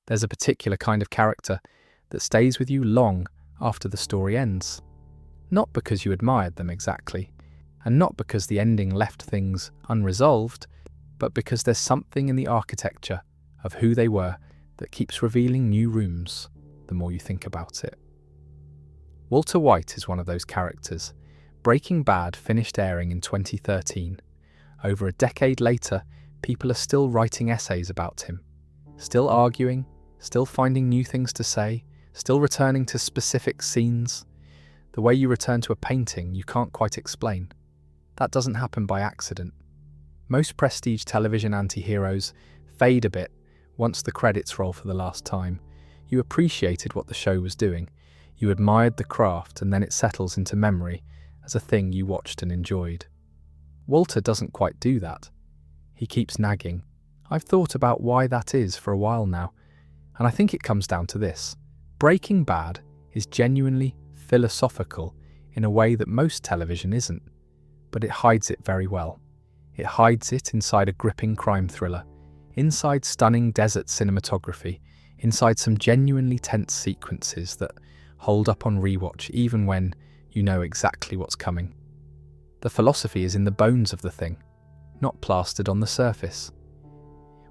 There's a particular kind of character that stays with you long after the story ends. Not because you admired them exactly, and not because the ending left things unresolved, but because there's something in the architecture of who they were that keeps revealing new rooms the more you think about it. Walter White is one of those characters. Breaking Bad finished airing in 2013. Over a decade later, people are still writing essays about him, still arguing, still finding new things to say, still returning to specific scenes. The way you return to a painting you can't quite explain. That doesn't happen by accident. Most prestige television anti-heroes fade a bit once the credits roll for the last time. You appreciated what the show was doing. You admired the craft, and then it settles into memory as a thing you watched and enjoyed. Walter doesn't quite do that. He keeps nagging. I've thought about why that is for a while now, and I think it comes down to this. Breaking Bad is genuinely philosophical in a way that most television isn't, but it hides it very well. It hides it inside a gripping crime thriller, inside stunning desert cinematography, inside some genuinely tense sequences that hold up on rewatch even when you know exactly what's coming. The philosophy is in the bones of the thing, not plastered on the surface,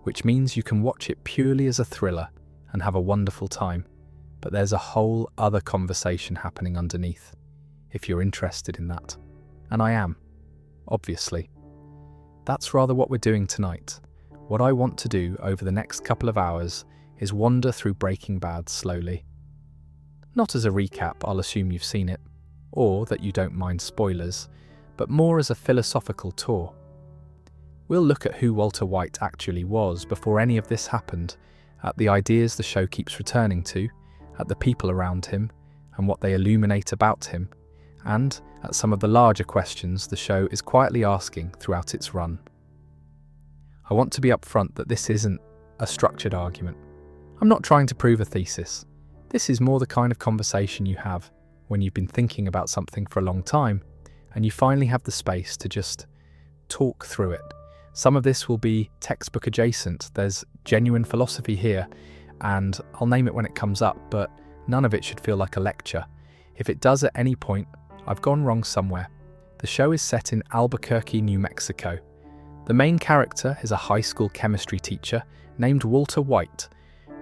which means you can watch it purely as a thriller and have a wonderful time, but there's a whole other conversation happening underneath, if you're interested in that. And I am, obviously. That's rather what we're doing tonight. What I want to do over the next couple of hours is wander through Breaking Bad slowly. Not as a recap, I'll assume you've seen it, or that you don't mind spoilers, but more as a philosophical tour. We'll look at who Walter White actually was before any of this happened, at the ideas the show keeps returning to, at the people around him, and what they illuminate about him, and at some of the larger questions the show is quietly asking throughout its run. I want to be upfront that this isn't a structured argument. I'm not trying to prove a thesis. This is more the kind of conversation you have when you've been thinking about something for a long time, and you finally have the space to just talk through it. Some of this will be textbook adjacent. There's genuine philosophy here, and I'll name it when it comes up, but none of it should feel like a lecture. If it does at any point, I've gone wrong somewhere. The show is set in Albuquerque, New Mexico. The main character is a high school chemistry teacher named Walter White,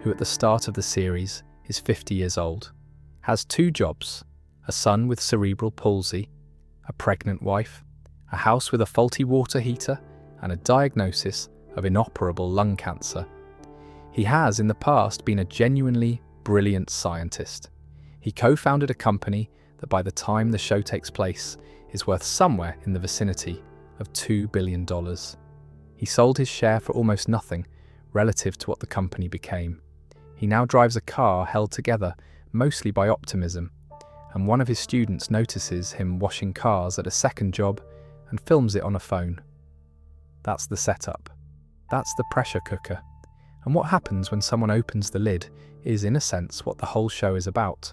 who at the start of the series is 50 years old, has two jobs, a son with cerebral palsy, a pregnant wife, a house with a faulty water heater, and a diagnosis of inoperable lung cancer. He has in the past been a genuinely brilliant scientist. He co-founded a company that by the time the show takes place is worth somewhere in the vicinity of $2 billion. He sold his share for almost nothing relative to what the company became. He now drives a car held together mostly by optimism, and one of his students notices him washing cars at a second job and films it on a phone. That's the setup. That's the pressure cooker. And what happens when someone opens the lid is, in a sense, what the whole show is about.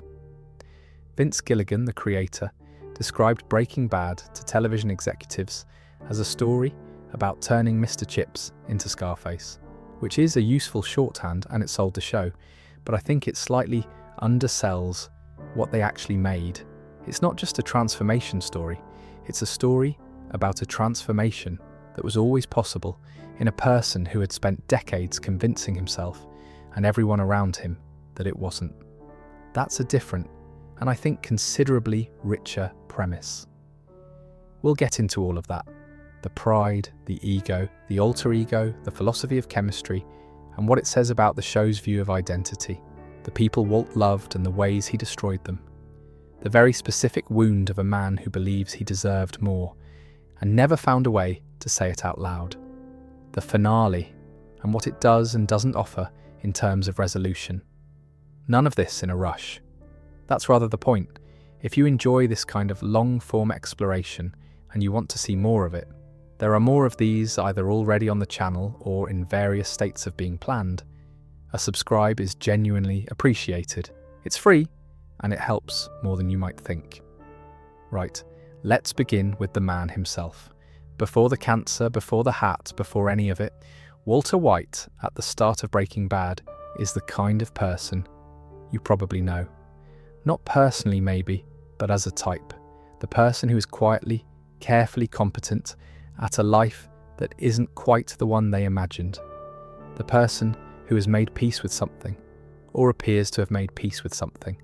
Vince Gilligan, the creator, described Breaking Bad to television executives as a story about turning Mr. Chips into Scarface, which is a useful shorthand and it sold the show, but I think it slightly undersells what they actually made. It's not just a transformation story, it's a story about a transformation that was always possible in a person who had spent decades convincing himself and everyone around him that it wasn't. That's a different, and I think considerably richer premise. We'll get into all of that. The pride, the ego, the alter ego, the philosophy of chemistry, and what it says about the show's view of identity, the people Walt loved and the ways he destroyed them, the very specific wound of a man who believes he deserved more and never found a way to say it out loud, the finale, and what it does and doesn't offer in terms of resolution. None of this in a rush. That's rather the point. If you enjoy this kind of long-form exploration and you want to see more of it, there are more of these either already on the channel or in various states of being planned. A subscribe is genuinely appreciated. It's free, and it helps more than you might think. Right, let's begin with the man himself. Before the cancer, before the hat, before any of it, Walter White, at the start of Breaking Bad, is the kind of person you probably know. Not personally maybe, but as a type. The person who is quietly, carefully competent at a life that isn't quite the one they imagined. The person who has made peace with something, or appears to have made peace with something,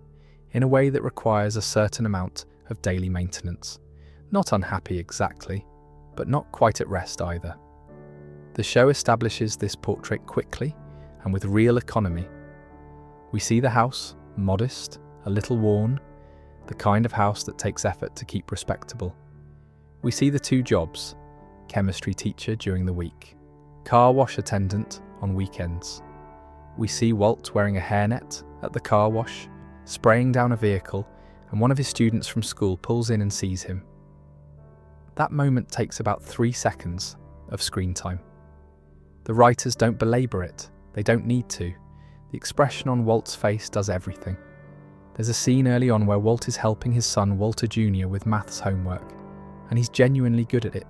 in a way that requires a certain amount of daily maintenance. Not unhappy exactly, but not quite at rest either. The show establishes this portrait quickly and with real economy. We see the house, modest, a little worn, the kind of house that takes effort to keep respectable. We see the two jobs, chemistry teacher during the week, car wash attendant on weekends. We see Walt wearing a hairnet at the car wash, spraying down a vehicle, and one of his students from school pulls in and sees him. That moment takes about 3 seconds of screen time. The writers don't belabor it, they don't need to. The expression on Walt's face does everything. There's a scene early on where Walt is helping his son Walter Jr. with maths homework, and he's genuinely good at it.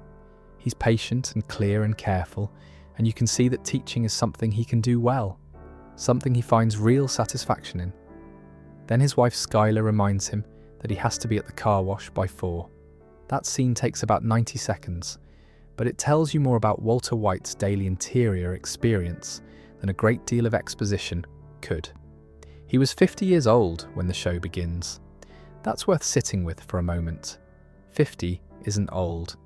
He's patient and clear and careful, and you can see that teaching is something he can do well, something he finds real satisfaction in. Then his wife Skylar reminds him that he has to be at the car wash by 4. That scene takes about 90 seconds, but it tells you more about Walter White's daily interior experience than a great deal of exposition could. He was 50 years old when the show begins. That's worth sitting with for a moment. 50 isn't old,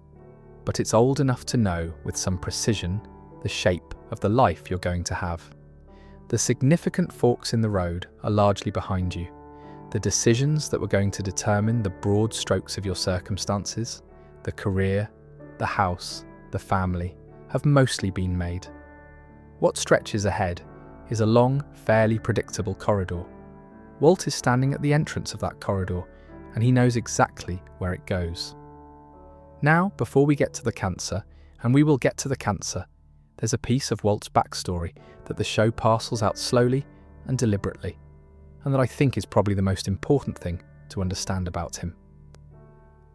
but it's old enough to know with some precision the shape of the life you're going to have. The significant forks in the road are largely behind you. The decisions that were going to determine the broad strokes of your circumstances, the career, the house, the family, have mostly been made. What stretches ahead is a long, fairly predictable corridor. Walt is standing at the entrance of that corridor, and he knows exactly where it goes. Now, before we get to the cancer, and we will get to the cancer, there's a piece of Walt's backstory that the show parcels out slowly and deliberately, and that I think is probably the most important thing to understand about him.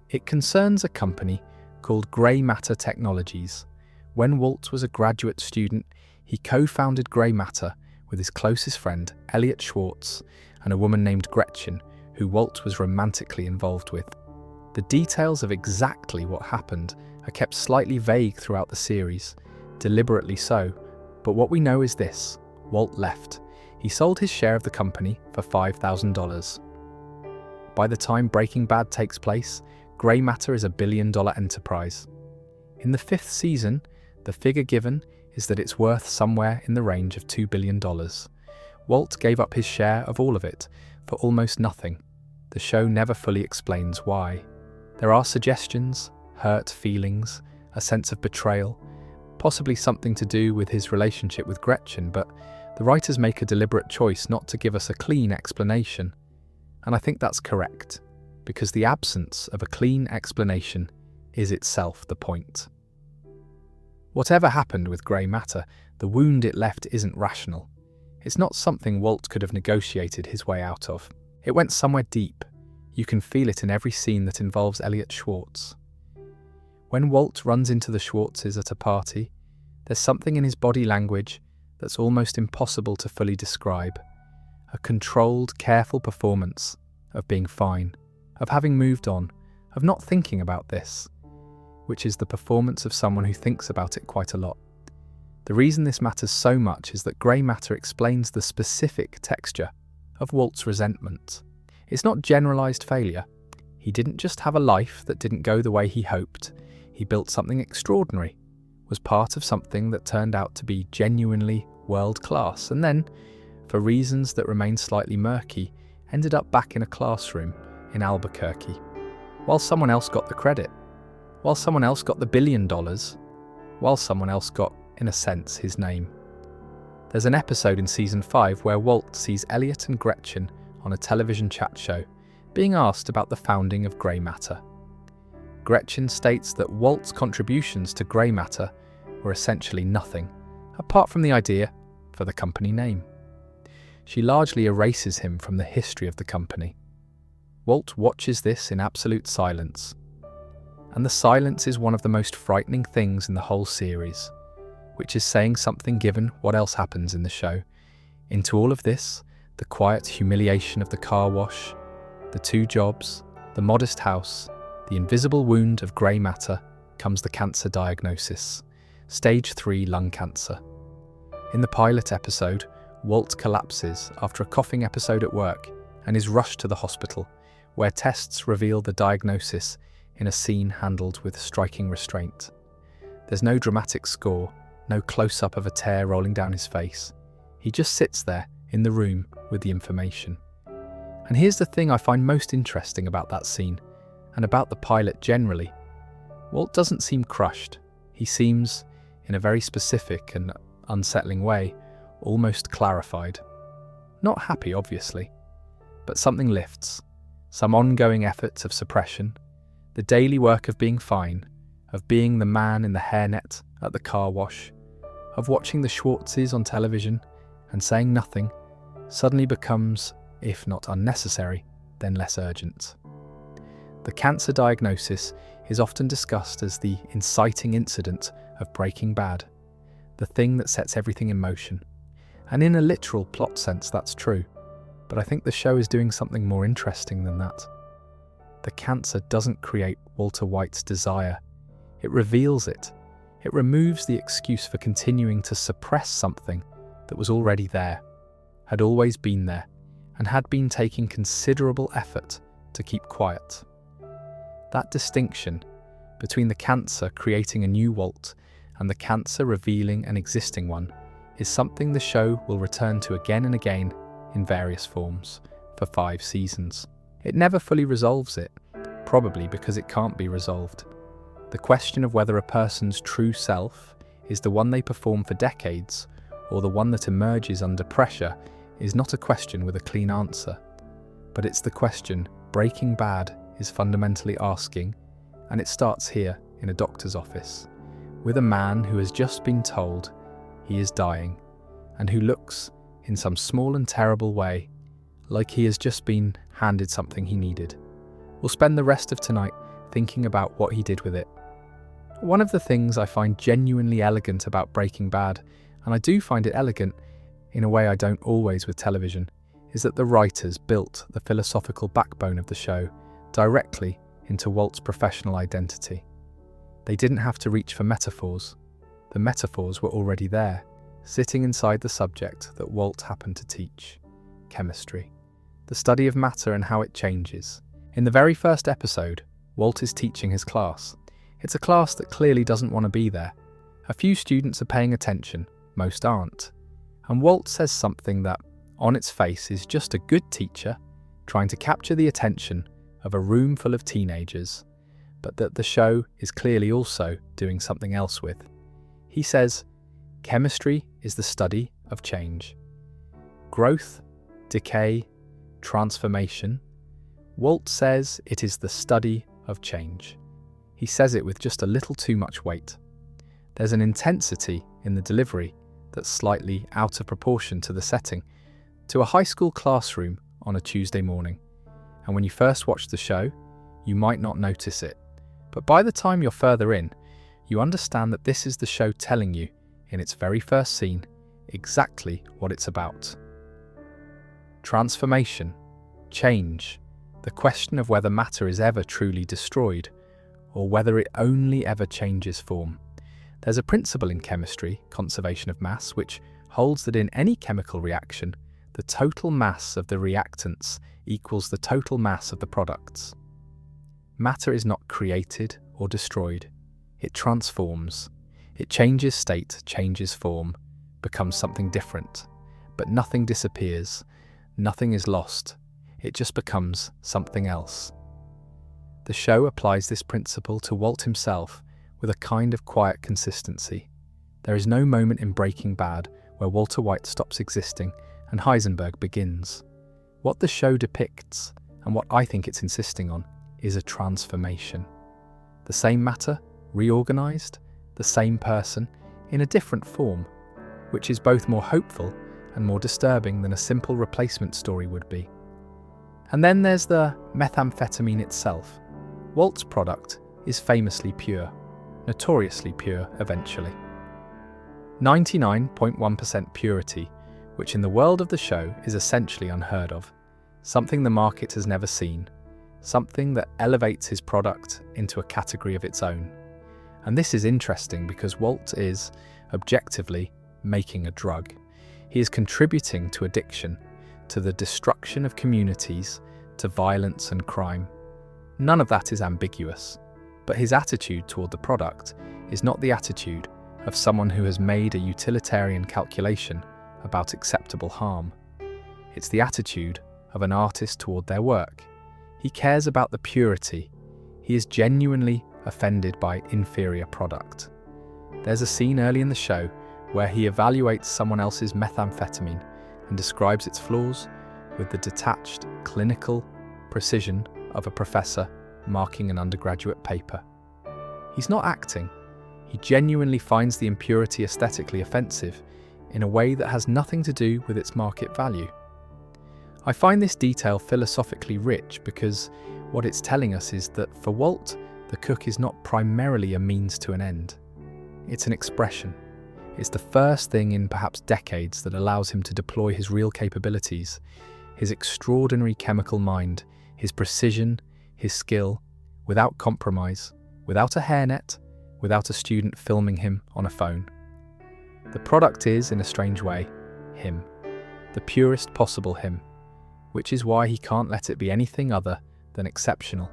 It concerns a company called Grey Matter Technologies. When Walt was a graduate student, he co-founded Grey Matter with his closest friend, Elliot Schwartz, and a woman named Gretchen, who Walt was romantically involved with. The details of exactly what happened are kept slightly vague throughout the series, deliberately so, but what we know is this: Walt left. He sold his share of the company for $5,000. By the time Breaking Bad takes place, Grey Matter is a billion-dollar enterprise. In the 5th season, the figure given is that it's worth somewhere in the range of $2 billion. Walt gave up his share of all of it for almost nothing. The show never fully explains why. There are suggestions, hurt feelings, a sense of betrayal, possibly something to do with his relationship with Gretchen, but the writers make a deliberate choice not to give us a clean explanation. And I think that's correct, because the absence of a clean explanation is itself the point. Whatever happened with Grey Matter, the wound it left isn't rational. It's not something Walt could have negotiated his way out of. It went somewhere deep. You can feel it in every scene that involves Elliot Schwartz. When Walt runs into the Schwartzes at a party, there's something in his body language that's almost impossible to fully describe. A controlled, careful performance of being fine, of having moved on, of not thinking about this, which is the performance of someone who thinks about it quite a lot. The reason this matters so much is that Grey Matter explains the specific texture of Walt's resentment. It's not generalised failure. He didn't just have a life that didn't go the way he hoped. He built something extraordinary, was part of something that turned out to be genuinely world-class, and then, for reasons that remain slightly murky, ended up back in a classroom in Albuquerque, while someone else got the credit, while someone else got the $1 billion, while someone else got, in a sense, his name. There's an episode in season 5 where Walt sees Elliot and Gretchen on a television chat show, being asked about the founding of Grey Matter. Gretchen states that Walt's contributions to Grey Matter were essentially nothing, apart from the idea for the company name. She largely erases him from the history of the company. Walt watches this in absolute silence, and the silence is one of the most frightening things in the whole series, which is saying something given what else happens in the show. Into all of this, the quiet humiliation of the car wash, the 2 jobs, the modest house, the invisible wound of grey matter, comes the cancer diagnosis, stage 3 lung cancer. In the pilot episode, Walt collapses after a coughing episode at work and is rushed to the hospital, where tests reveal the diagnosis in a scene handled with striking restraint. There's no dramatic score, no close-up of a tear rolling down his face. He just sits there in the room with the information. And here's the thing I find most interesting about that scene, and about the pilot generally. Walt doesn't seem crushed. He seems, in a very specific and unsettling way, almost clarified. Not happy, obviously, but something lifts. Some ongoing efforts of suppression, the daily work of being fine, of being the man in the hairnet at the car wash, of watching the Schwartzes on television and saying nothing, suddenly becomes, if not unnecessary, then less urgent. The cancer diagnosis is often discussed as the inciting incident of Breaking Bad, the thing that sets everything in motion. And in a literal plot sense, that's true. But I think the show is doing something more interesting than that. The cancer doesn't create Walter White's desire. It reveals it. It removes the excuse for continuing to suppress something that was already there, had always been there, and had been taking considerable effort to keep quiet. That distinction between the cancer creating a new Walt and the cancer revealing an existing one is something the show will return to again and again in various forms for 5 seasons. It never fully resolves it, probably because it can't be resolved. The question of whether a person's true self is the one they perform for decades or the one that emerges under pressure is not a question with a clean answer, but it's the question Breaking Bad is fundamentally asking, and it starts here in a doctor's office, with a man who has just been told he is dying, and who looks, in some small and terrible way, like he has just been handed something he needed. We'll spend the rest of tonight thinking about what he did with it. One of the things I find genuinely elegant about Breaking Bad, and I do find it elegant in a way I don't always with television, is that the writers built the philosophical backbone of the show directly into Walt's professional identity. They didn't have to reach for metaphors. The metaphors were already there, sitting inside the subject that Walt happened to teach: chemistry, the study of matter and how it changes. In the very first episode, Walt is teaching his class. It's a class that clearly doesn't want to be there. A few students are paying attention, most aren't. And Walt says something that, on its face, is just a good teacher trying to capture the attention of a room full of teenagers, but that the show is clearly also doing something else with. He says, chemistry is the study of change. Growth, decay, transformation. Walt says it is the study of change. He says it with just a little too much weight. There's an intensity in the delivery that's slightly out of proportion to the setting, to a high school classroom on a Tuesday morning. And when you first watch the show, you might not notice it. But by the time you're further in, you understand that this is the show telling you, in its very first scene, exactly what it's about. Transformation, change, the question of whether matter is ever truly destroyed, or whether it only ever changes form. There's a principle in chemistry, conservation of mass, which holds that in any chemical reaction, the total mass of the reactants equals the total mass of the products. Matter is not created or destroyed. It transforms. It changes state, changes form, becomes something different. But nothing disappears. Nothing is lost. It just becomes something else. The show applies this principle to Walt himself with a kind of quiet consistency. There is no moment in Breaking Bad where Walter White stops existing and Heisenberg begins. What the show depicts, and what I think it's insisting on, is a transformation. The same matter, reorganized, the same person, in a different form, which is both more hopeful and more disturbing than a simple replacement story would be. And then there's the methamphetamine itself. Walt's product is famously pure, notoriously pure eventually. 99.1% purity, which in the world of the show is essentially unheard of, something the market has never seen, something that elevates his product into a category of its own. And this is interesting because Walt is, objectively, making a drug. He is contributing to addiction, to the destruction of communities, to violence and crime. None of that is ambiguous, but his attitude toward the product is not the attitude of someone who has made a utilitarian calculation about acceptable harm. It's the attitude of an artist toward their work. He cares about the purity. He is genuinely offended by inferior product. There's a scene early in the show where he evaluates someone else's methamphetamine and describes its flaws with the detached, clinical precision of a professor marking an undergraduate paper. He's not acting. He genuinely finds the impurity aesthetically offensive in a way that has nothing to do with its market value. I find this detail philosophically rich because what it's telling us is that for Walt, the cook is not primarily a means to an end. It's an expression. It's the first thing in perhaps decades that allows him to deploy his real capabilities, his extraordinary chemical mind, his precision, his skill, without compromise, without a hairnet, without a student filming him on a phone. The product is, in a strange way, him, the purest possible him, which is why he can't let it be anything other than exceptional,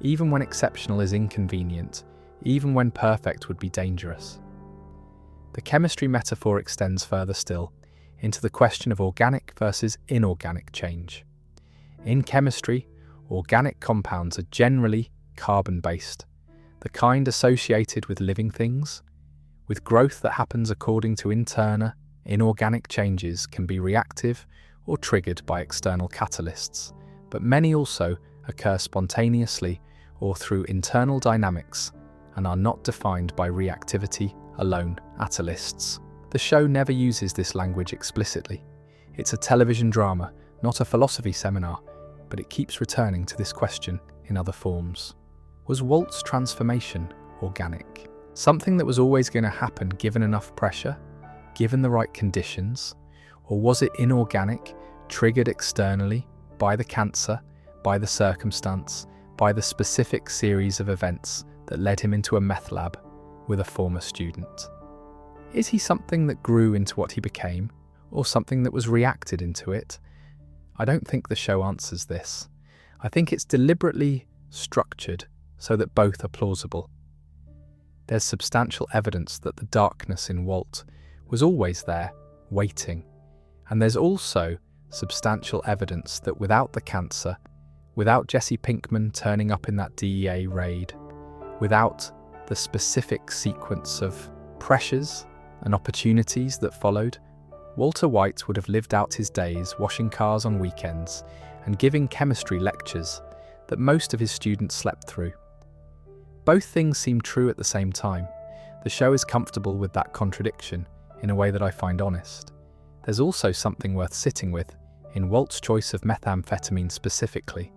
even when exceptional is inconvenient, even when perfect would be dangerous. The chemistry metaphor extends further still into the question of organic versus inorganic change. In chemistry, organic compounds are generally carbon-based, the kind associated with living things. With growth that happens according to internal, inorganic changes can be reactive or triggered by external catalysts, but many also occur spontaneously or through internal dynamics and are not defined by reactivity alone. Atalysts. The show never uses this language explicitly. It's a television drama, not a philosophy seminar, but it keeps returning to this question in other forms. Was Walt's transformation organic? Something that was always going to happen given enough pressure, given the right conditions? Or was it inorganic, triggered externally by the cancer, by the circumstance, by the specific series of events that led him into a meth lab with a former student? Is he something that grew into what he became, or something that was reacted into it? I don't think the show answers this. I think it's deliberately structured so that both are plausible. There's substantial evidence that the darkness in Walt was always there, waiting. And there's also substantial evidence that without the cancer, without Jesse Pinkman turning up in that DEA raid, without the specific sequence of pressures and opportunities that followed, Walter White would have lived out his days washing cars on weekends and giving chemistry lectures that most of his students slept through. Both things seem true at the same time. The show is comfortable with that contradiction in a way that I find honest. There's also something worth sitting with in Walt's choice of methamphetamine specifically.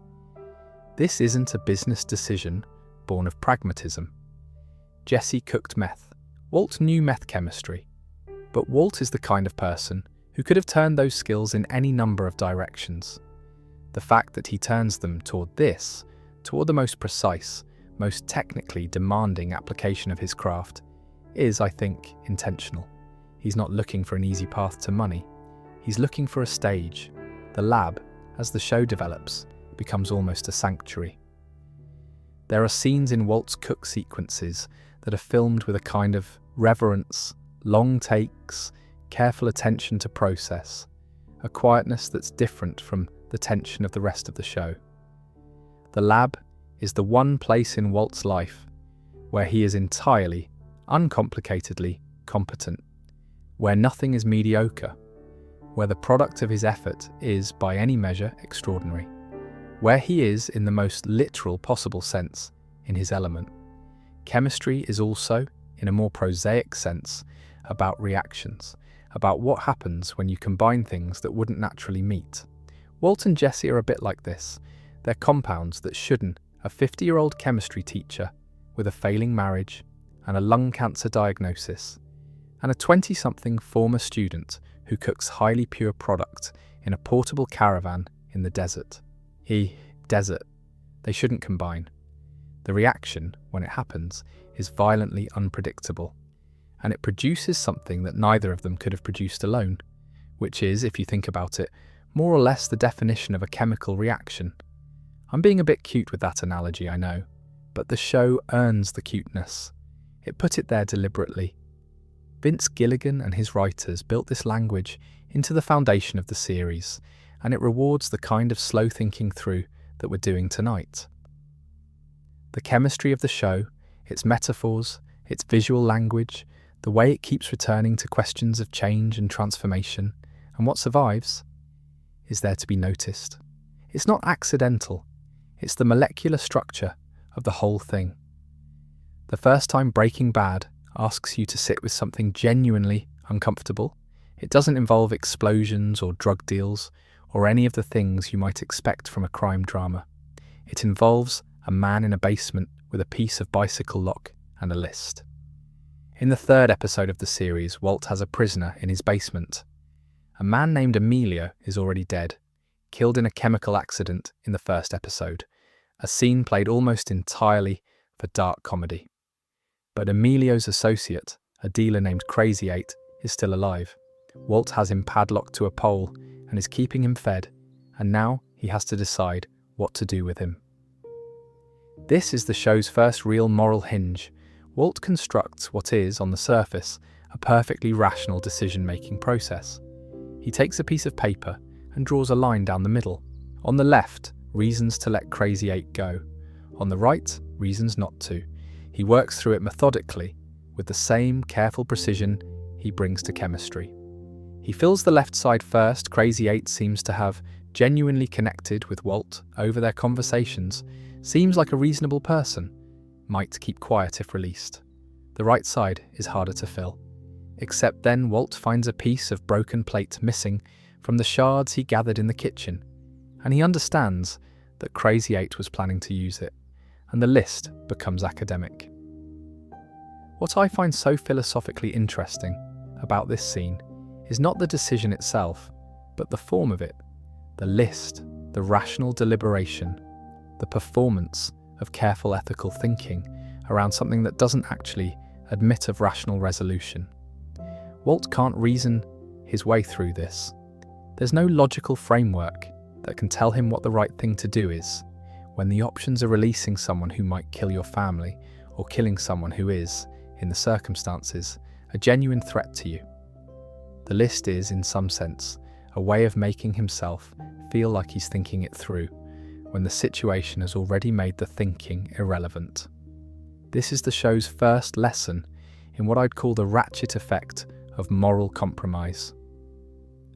This isn't a business decision born of pragmatism. Jesse cooked meth. Walt knew meth chemistry. But Walt is the kind of person who could have turned those skills in any number of directions. The fact that he turns them toward the most precise, most technically demanding application of his craft, is, I think, intentional. He's not looking for an easy path to money. He's looking for a stage. The lab, as the show develops, becomes almost a sanctuary. There are scenes in Walt's cook sequences that are filmed with a kind of reverence, long takes, careful attention to process, a quietness that's different from the tension of the rest of the show. The lab is the one place in Walt's life where he is entirely, uncomplicatedly competent, where nothing is mediocre, where the product of his effort is, by any measure, extraordinary, where he is, in the most literal possible sense, in his element. Chemistry is also, in a more prosaic sense, about reactions, about what happens when you combine things that wouldn't naturally meet. Walt and Jesse are a bit like this. They're compounds that shouldn't. A 50-year-old chemistry teacher with a failing marriage and a lung cancer diagnosis, and a 20-something former student who cooks highly pure product in a portable caravan in the desert. Desert. They shouldn't combine. The reaction, when it happens, is violently unpredictable, and it produces something that neither of them could have produced alone, which is, if you think about it, more or less the definition of a chemical reaction. I'm being a bit cute with that analogy, I know, but the show earns the cuteness. It put it there deliberately. Vince Gilligan and his writers built this language into the foundation of the series, and it rewards the kind of slow thinking through that we're doing tonight. The chemistry of the show, its metaphors, its visual language, the way it keeps returning to questions of change and transformation, and what survives, is there to be noticed. It's not accidental. It's the molecular structure of the whole thing. The first time Breaking Bad asks you to sit with something genuinely uncomfortable, it doesn't involve explosions or drug deals or any of the things you might expect from a crime drama. It involves a man in a basement with a piece of bicycle lock and a list. In the third episode of the series, Walt has a prisoner in his basement. A man named Emilio is already dead, killed in a chemical accident in the first episode, a scene played almost entirely for dark comedy. But Emilio's associate, a dealer named Crazy 8, is still alive. Walt has him padlocked to a pole and is keeping him fed, and now he has to decide what to do with him. This is the show's first real moral hinge. Walt constructs what is, on the surface, a perfectly rational decision-making process. He takes a piece of paper and draws a line down the middle. On the left, reasons to let Crazy 8 go. On the right, reasons not to. He works through it methodically, with the same careful precision he brings to chemistry. He fills the left side first. Crazy 8 seems to have genuinely connected with Walt over their conversations, seems like a reasonable person, might keep quiet if released. The right side is harder to fill. Except then Walt finds a piece of broken plate missing from the shards he gathered in the kitchen, and he understands that Crazy 8 was planning to use it, and the list becomes academic. What I find so philosophically interesting about this scene is not the decision itself, but the form of it, the list, the rational deliberation, the performance of careful ethical thinking around something that doesn't actually admit of rational resolution. Walt can't reason his way through this. There's no logical framework that can tell him what the right thing to do is, when the options are releasing someone who might kill your family or killing someone who is, in the circumstances, a genuine threat to you. The list is, in some sense, a way of making himself feel like he's thinking it through, when the situation has already made the thinking irrelevant. This is the show's first lesson in what I'd call the ratchet effect of moral compromise.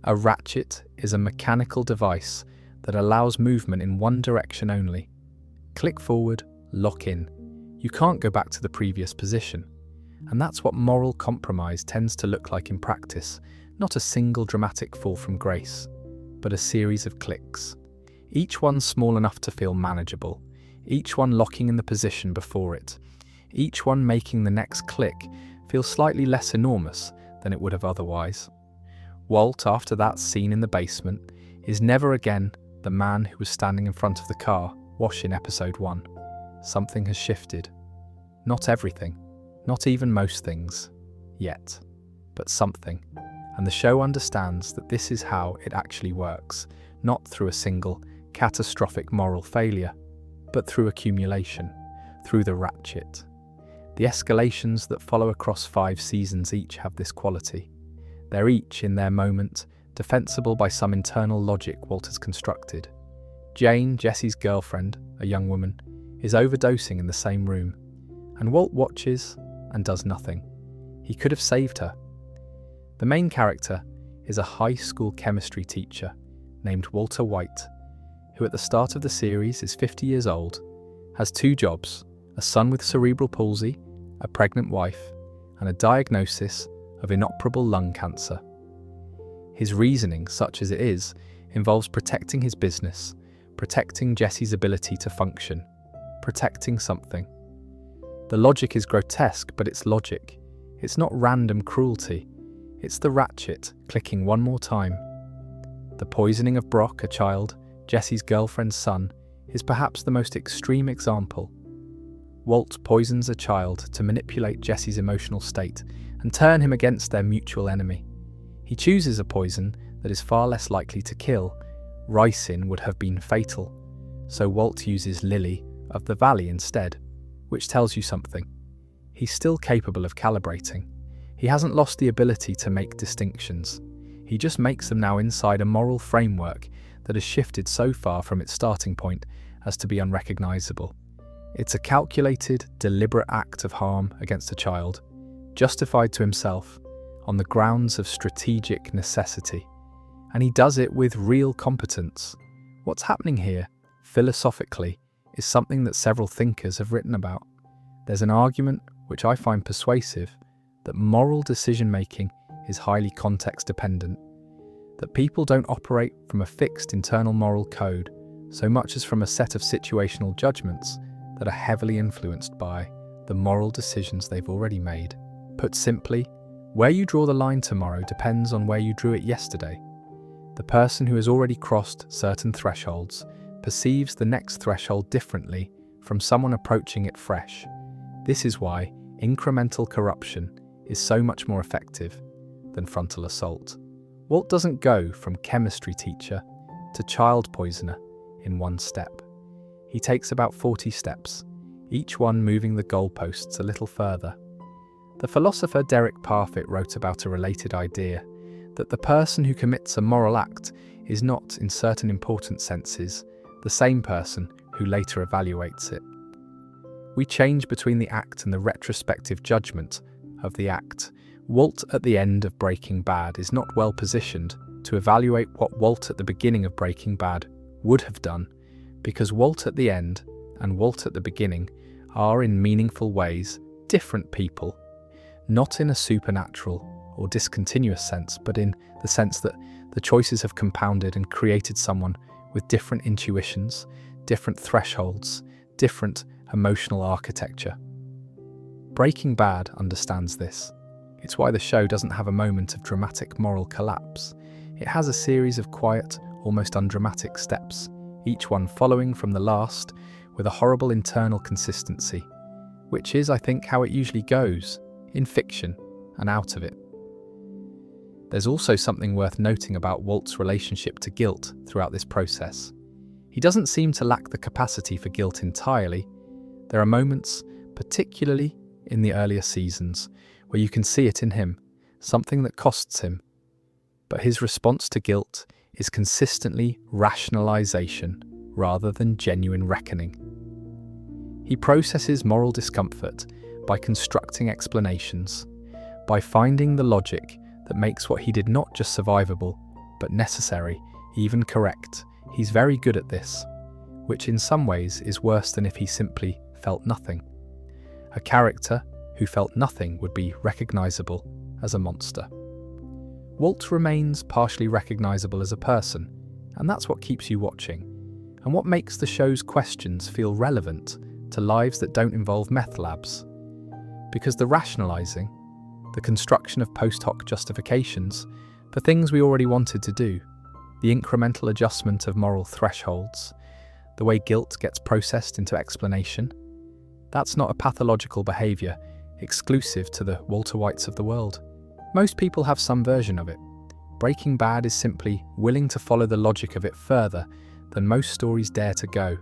A ratchet is a mechanical device that allows movement in one direction only. Click forward, lock in. You can't go back to the previous position. And that's what moral compromise tends to look like in practice, not a single dramatic fall from grace, but a series of clicks. Each one small enough to feel manageable, each one locking in the position before it, each one making the next click feel slightly less enormous than it would have otherwise. Walt, after that scene in the basement, is never again the man who was standing in front of the car wash in episode 1. Something has shifted. Not everything, not even most things, yet, but something. And the show understands that this is how it actually works, not through a single catastrophic moral failure, but through accumulation, through the ratchet. The escalations that follow across 5 seasons each have this quality. They're each, in their moment, defensible by some internal logic Walt has constructed. Jane, Jesse's girlfriend, a young woman, is overdosing in the same room, and Walt watches and does nothing. He could have saved her. The main character is a high school chemistry teacher named Walter White, who at the start of the series is 50 years old, has 2 jobs, a son with cerebral palsy, a pregnant wife, and a diagnosis of inoperable lung cancer. His reasoning, such as it is, involves protecting his business, protecting Jesse's ability to function, protecting something. The logic is grotesque, but it's logic. It's not random cruelty. It's the ratchet clicking one more time. The poisoning of Brock, a child, Jesse's girlfriend's son, is perhaps the most extreme example. Walt poisons a child to manipulate Jesse's emotional state and turn him against their mutual enemy. He chooses a poison that is far less likely to kill. Ricin would have been fatal, so Walt uses Lily of the Valley instead, which tells you something. He's still capable of calibrating. He hasn't lost the ability to make distinctions. He just makes them now inside a moral framework that has shifted so far from its starting point as to be unrecognizable. It's a calculated, deliberate act of harm against a child, justified to himself on the grounds of strategic necessity. And he does it with real competence. What's happening here, philosophically, is something that several thinkers have written about. There's an argument, which I find persuasive, that moral decision-making is highly context-dependent, that people don't operate from a fixed internal moral code so much as from a set of situational judgments that are heavily influenced by the moral decisions they've already made. Put simply, where you draw the line tomorrow depends on where you drew it yesterday. The person who has already crossed certain thresholds perceives the next threshold differently from someone approaching it fresh. This is why incremental corruption is so much more effective than frontal assault. Walt doesn't go from chemistry teacher to child poisoner in one step. He takes about 40 steps, each one moving the goalposts a little further. The philosopher Derek Parfit wrote about a related idea, that the person who commits a moral act is not, in certain important senses, the same person who later evaluates it. We change between the act and the retrospective judgment of the act. Walt at the end of Breaking Bad is not well positioned to evaluate what Walt at the beginning of Breaking Bad would have done, because Walt at the end and Walt at the beginning are in meaningful ways different people, not in a supernatural or discontinuous sense, but in the sense that the choices have compounded and created someone with different intuitions, different thresholds, different emotional architecture. Breaking Bad understands this. It's why the show doesn't have a moment of dramatic moral collapse. It has a series of quiet, almost undramatic steps, each one following from the last with a horrible internal consistency, which is, I think, how it usually goes, in fiction and out of it. There's also something worth noting about Walt's relationship to guilt throughout this process. He doesn't seem to lack the capacity for guilt entirely. There are moments, particularly in the earlier seasons, where you can see it in him, something that costs him. But his response to guilt is consistently rationalization rather than genuine reckoning. He processes moral discomfort by constructing explanations, by finding the logic that makes what he did not just survivable, but necessary, even correct. He's very good at this, which in some ways is worse than if he simply felt nothing. A character who felt nothing would be recognizable as a monster. Walt remains partially recognizable as a person, and that's what keeps you watching, and what makes the show's questions feel relevant to lives that don't involve meth labs. Because the rationalizing, the construction of post hoc justifications for things we already wanted to do, the incremental adjustment of moral thresholds, the way guilt gets processed into explanation, that's not a pathological behavior exclusive to the Walter Whites of the world. Most people have some version of it. Breaking Bad is simply willing to follow the logic of it further than most stories dare to go.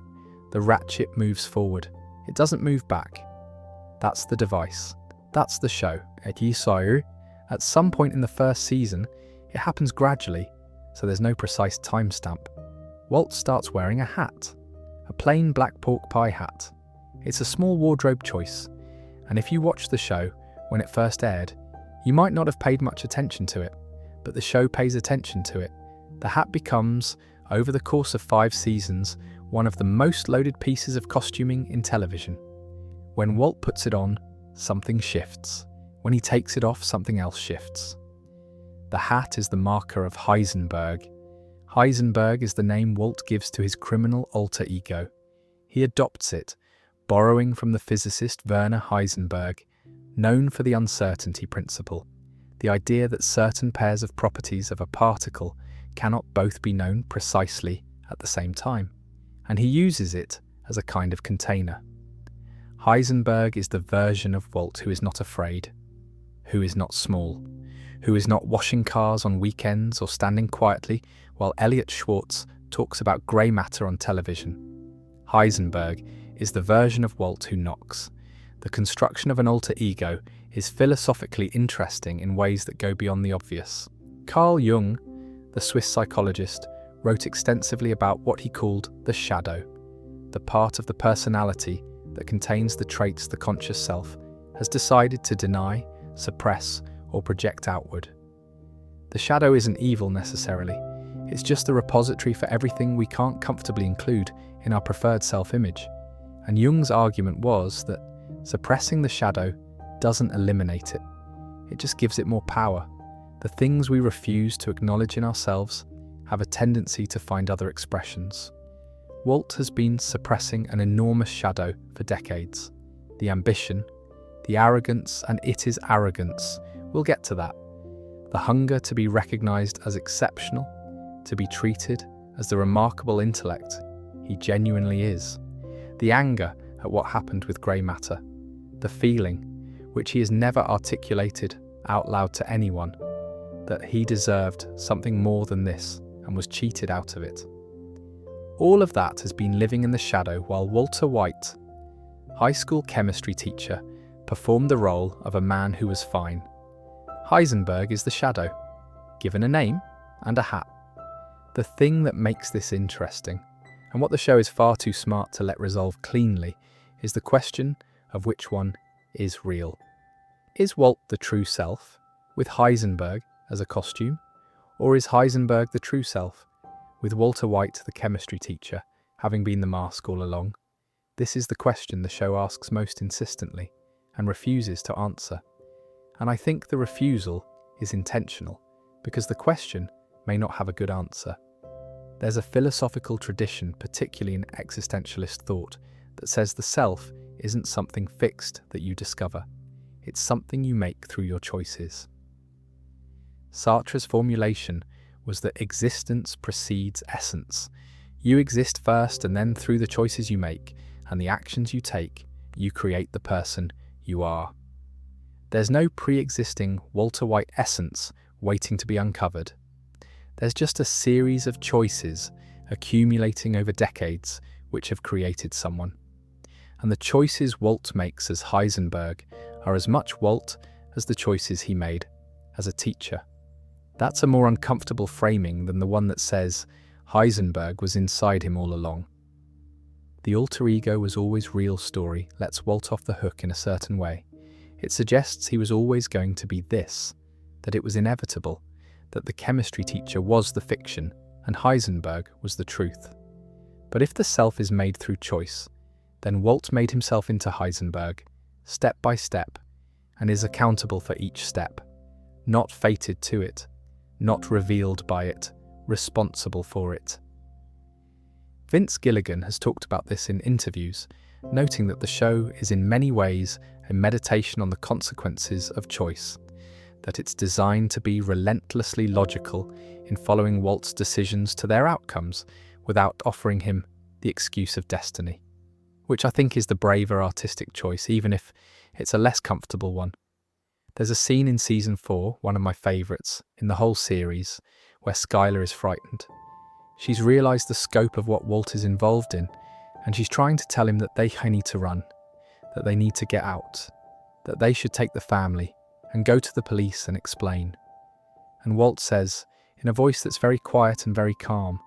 The ratchet moves forward. It doesn't move back. That's the device. That's the show. At some point in the first season, it happens gradually, so there's no precise timestamp. Walt starts wearing a hat. A plain black pork pie hat. It's a small wardrobe choice, and if you watch the show when it first aired, you might not have paid much attention to it, but the show pays attention to it. The hat becomes, over the course of 5 seasons, one of the most loaded pieces of costuming in television. When Walt puts it on, something shifts. When he takes it off, something else shifts. The hat is the marker of Heisenberg. Heisenberg is the name Walt gives to his criminal alter ego. He adopts it, borrowing from the physicist Werner Heisenberg, known for the uncertainty principle. The idea that certain pairs of properties of a particle cannot both be known precisely at the same time, and he uses it as a kind of container. Heisenberg is the version of Walt who is not afraid, who is not small, who is not washing cars on weekends or standing quietly while Elliot Schwartz talks about grey matter on television. Heisenberg is the version of Walt who knocks. The construction of an alter ego is philosophically interesting in ways that go beyond the obvious. Carl Jung, the Swiss psychologist, wrote extensively about what he called the shadow, the part of the personality that contains the traits the conscious self has decided to deny, suppress, or project outward. The shadow isn't evil necessarily, it's just the repository for everything we can't comfortably include in our preferred self-image. And Jung's argument was that suppressing the shadow doesn't eliminate it, it just gives it more power. The things we refuse to acknowledge in ourselves have a tendency to find other expressions. Walt has been suppressing an enormous shadow for decades. The ambition, the arrogance, and it is arrogance. We'll get to that. The hunger to be recognized as exceptional, to be treated as the remarkable intellect he genuinely is. The anger at what happened with grey matter. The feeling, which he has never articulated out loud to anyone, that he deserved something more than this and was cheated out of it. All of that has been living in the shadow while Walter White, high school chemistry teacher, performed the role of a man who was fine. Heisenberg is the shadow, given a name and a hat. The thing that makes this interesting, and what the show is far too smart to let resolve cleanly, is the question of which one is real. Is Walt the true self, with Heisenberg as a costume? Or is Heisenberg the true self, with Walter White, the chemistry teacher, having been the mask all along? This is the question the show asks most insistently, and refuses to answer. And I think the refusal is intentional, because the question may not have a good answer. There's a philosophical tradition, particularly in existentialist thought, that says the self isn't something fixed that you discover. It's something you make through your choices. Sartre's formulation was that existence precedes essence. You exist first, and then through the choices you make and the actions you take, you create the person you are. There's no pre-existing Walter White essence waiting to be uncovered. There's just a series of choices accumulating over decades which have created someone. And the choices Walt makes as Heisenberg are as much Walt as the choices he made as a teacher. That's a more uncomfortable framing than the one that says Heisenberg was inside him all along. The alter ego was always real story lets Walt off the hook in a certain way. It suggests he was always going to be this, that it was inevitable, that the chemistry teacher was the fiction and Heisenberg was the truth. But if the self is made through choice, then Walt made himself into Heisenberg, step by step, and is accountable for each step, not fated to it, not revealed by it, responsible for it. Vince Gilligan has talked about this in interviews, noting that the show is in many ways a meditation on the consequences of choice, that it's designed to be relentlessly logical in following Walt's decisions to their outcomes without offering him the excuse of destiny, which I think is the braver artistic choice, even if it's a less comfortable one. There's a scene in season 4, one of my favourites, in the whole series, where Skylar is frightened. She's realised the scope of what Walt is involved in, and she's trying to tell him that they need to run, that they need to get out, that they should take the family and go to the police and explain. And Walt says, in a voice that's very quiet and very calm,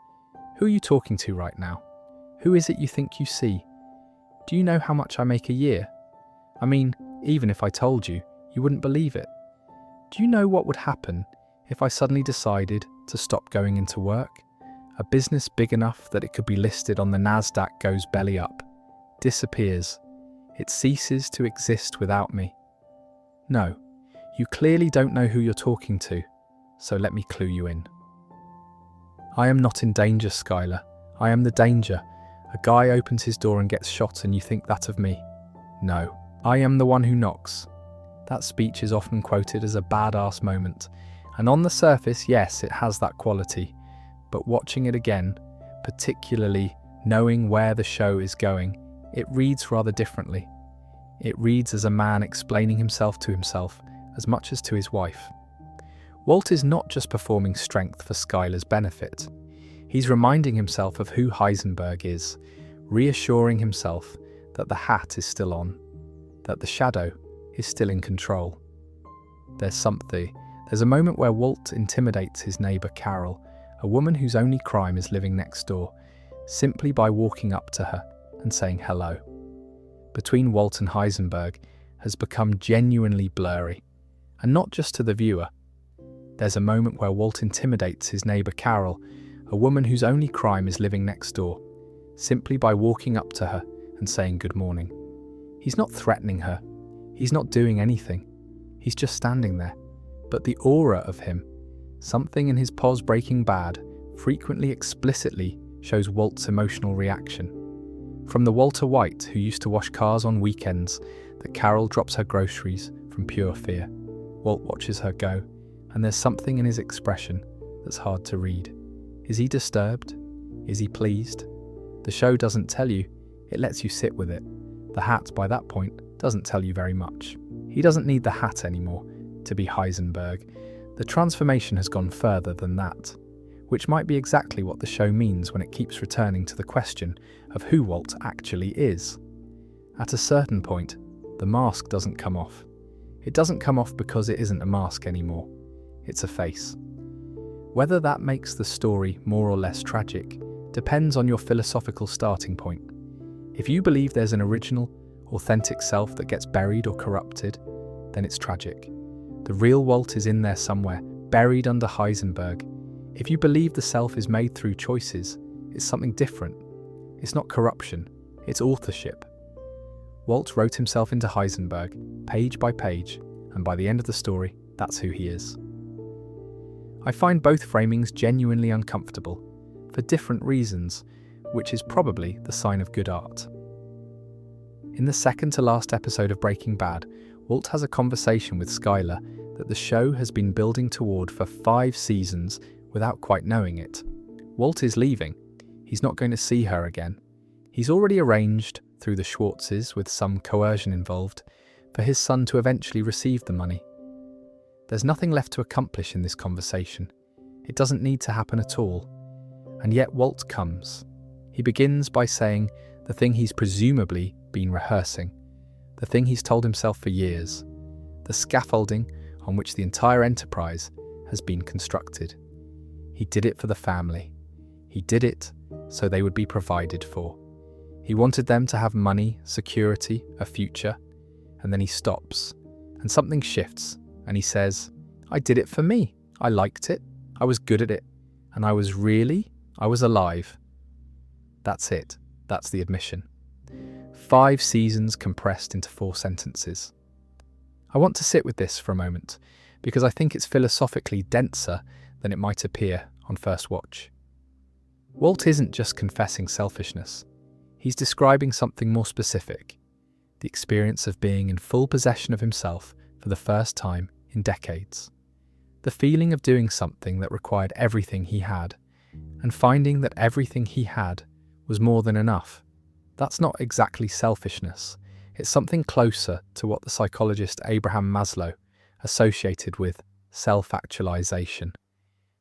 "Who are you talking to right now? Who is it you think you see? Do you know how much I make a year? I mean, even if I told you, you wouldn't believe it. Do you know what would happen if I suddenly decided to stop going into work? A business big enough that it could be listed on the NASDAQ goes belly up, disappears. It ceases to exist without me. No, you clearly don't know who you're talking to, so let me clue you in. I am not in danger, Skylar. I am the danger. A guy opens his door and gets shot and you think that of me. No, I am the one who knocks. That speech is often quoted as a badass moment, and on the surface, yes, it has that quality, but watching it again, particularly knowing where the show is going, it reads rather differently. It reads as a man explaining himself to himself as much as to his wife. Walt is not just performing strength for Skylar's benefit. He's reminding himself of who Heisenberg is, reassuring himself that the hat is still on, that the shadow is still in control. There's a moment where Walt intimidates his neighbour Carol, a woman whose only crime is living next door, simply by walking up to her and saying hello. Between Walt and Heisenberg has become genuinely blurry, and not just to the viewer. There's a moment where Walt intimidates his neighbour Carol, a woman whose only crime is living next door, simply by walking up to her and saying good morning. He's not threatening her. He's not doing anything. He's just standing there. But the aura of him, something in his pause Breaking Bad, frequently explicitly shows Walt's emotional reaction. From the Walter White who used to wash cars on weekends, that Carol drops her groceries from pure fear. Walt watches her go, and there's something in his expression that's hard to read. Is he disturbed? Is he pleased? The show doesn't tell you, it lets you sit with it. The hat, by that point, doesn't tell you very much. He doesn't need the hat anymore to be Heisenberg. The transformation has gone further than that, which might be exactly what the show means when it keeps returning to the question of who Walt actually is. At a certain point, the mask doesn't come off. It doesn't come off because it isn't a mask anymore. It's a face. Whether that makes the story more or less tragic depends on your philosophical starting point. If you believe there's an original, authentic self that gets buried or corrupted, then it's tragic. The real Walt is in there somewhere, buried under Heisenberg. If you believe the self is made through choices, it's something different. It's not corruption, it's authorship. Walt wrote himself into Heisenberg, page by page, and by the end of the story, that's who he is. I find both framings genuinely uncomfortable, for different reasons, which is probably the sign of good art. In the second to last episode of Breaking Bad, Walt has a conversation with Skylar that the show has been building toward for 5 seasons without quite knowing it. Walt is leaving. He's not going to see her again. He's already arranged, through the Schwartzes with some coercion involved, for his son to eventually receive the money. There's nothing left to accomplish in this conversation. It doesn't need to happen at all. And yet Walt comes. He begins by saying the thing he's presumably been rehearsing, the thing he's told himself for years, the scaffolding on which the entire enterprise has been constructed. He did it for the family. He did it so they would be provided for. He wanted them to have money, security, a future, and then he stops, and something shifts, and he says, I did it for me. I liked it. I was good at it. And I was alive. That's it. That's the admission. 5 seasons compressed into 4 sentences. I want to sit with this for a moment, because I think it's philosophically denser than it might appear on first watch. Walt isn't just confessing selfishness. He's describing something more specific, the experience of being in full possession of himself for the first time in decades. The feeling of doing something that required everything he had, and finding that everything he had was more than enough. That's not exactly selfishness. It's something closer to what the psychologist Abraham Maslow associated with self-actualization.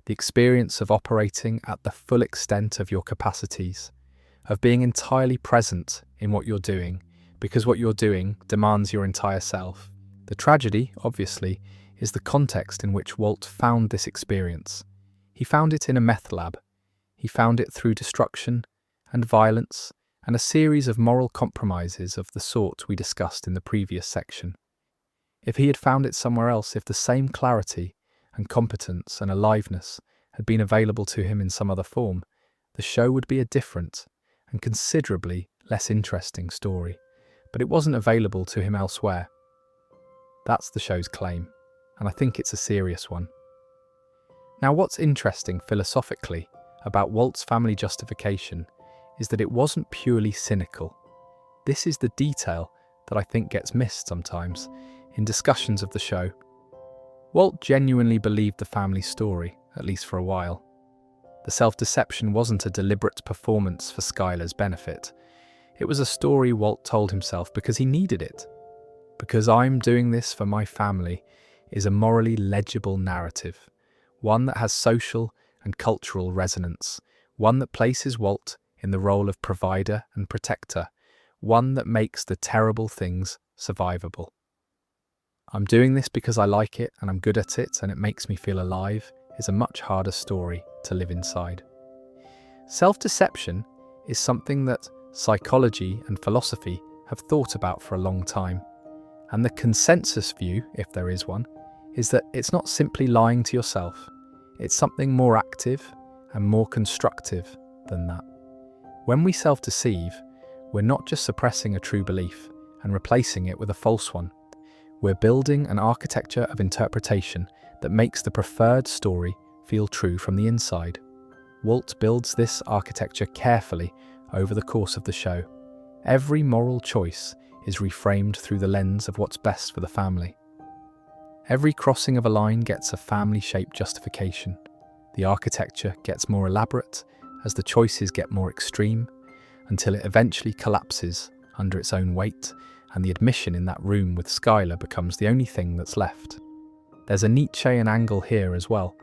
The experience of operating at the full extent of your capacities, of being entirely present in what you're doing, because what you're doing demands your entire self. The tragedy, obviously, is the context in which Walt found this experience. He found it in a meth lab. He found it through destruction and violence and a series of moral compromises of the sort we discussed in the previous section. If he had found it somewhere else, if the same clarity and competence and aliveness had been available to him in some other form, the show would be a different and considerably less interesting story. But it wasn't available to him elsewhere. That's the show's claim, and I think it's a serious one. Now, what's interesting philosophically about Walt's family justification is that it wasn't purely cynical. This is the detail that I think gets missed sometimes. in discussions of the show. Walt genuinely believed the family story, at least for a while. The self-deception wasn't a deliberate performance for Skylar's benefit. It was a story Walt told himself because he needed it. Because I'm doing this for my family is a morally legible narrative, one that has social and cultural resonance, one that places Walt in the role of provider and protector, one that makes the terrible things survivable. I'm doing this because I like it and I'm good at it and it makes me feel alive is a much harder story to live inside. Self-deception is something that psychology and philosophy have thought about for a long time, and the consensus view, if there is one, is that it's not simply lying to yourself. It's something more active and more constructive than that. When we self-deceive, we're not just suppressing a true belief and replacing it with a false one. We're building an architecture of interpretation that makes the preferred story feel true from the inside. Walt builds this architecture carefully over the course of the show. Every moral choice is reframed through the lens of what's best for the family. Every crossing of a line gets a family-shaped justification. The architecture gets more elaborate as the choices get more extreme, until it eventually collapses under its own weight, and the admission in that room with Skylar becomes the only thing that's left. There's a Nietzschean angle here as well,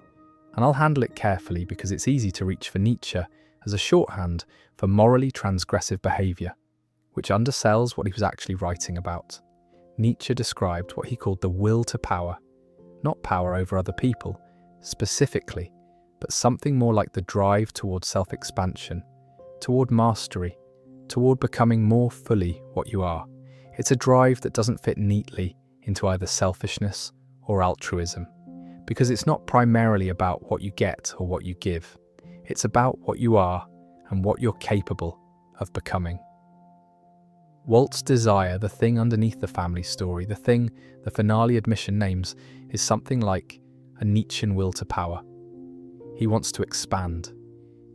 and I'll handle it carefully because it's easy to reach for Nietzsche as a shorthand for morally transgressive behaviour, which undersells what he was actually writing about. Nietzsche described what he called the will to power, not power over other people, specifically, but something more like the drive toward self-expansion, toward mastery, toward becoming more fully what you are. It's a drive that doesn't fit neatly into either selfishness or altruism, because it's not primarily about what you get or what you give. It's about what you are and what you're capable of becoming. Walt's desire, the thing underneath the family story, the thing the finale admission names, is something like a Nietzschean will to power. He wants to expand.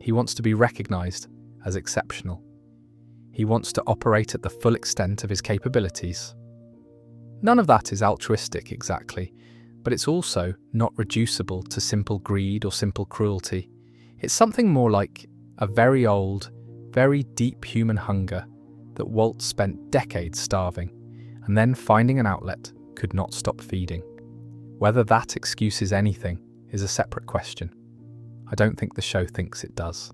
He wants to be recognized as exceptional. He wants to operate at the full extent of his capabilities. None of that is altruistic exactly, but it's also not reducible to simple greed or simple cruelty. It's something more like a very old, very deep human hunger that Walt spent decades starving, and then finding an outlet could not stop feeding. Whether that excuses anything is a separate question. I don't think the show thinks it does.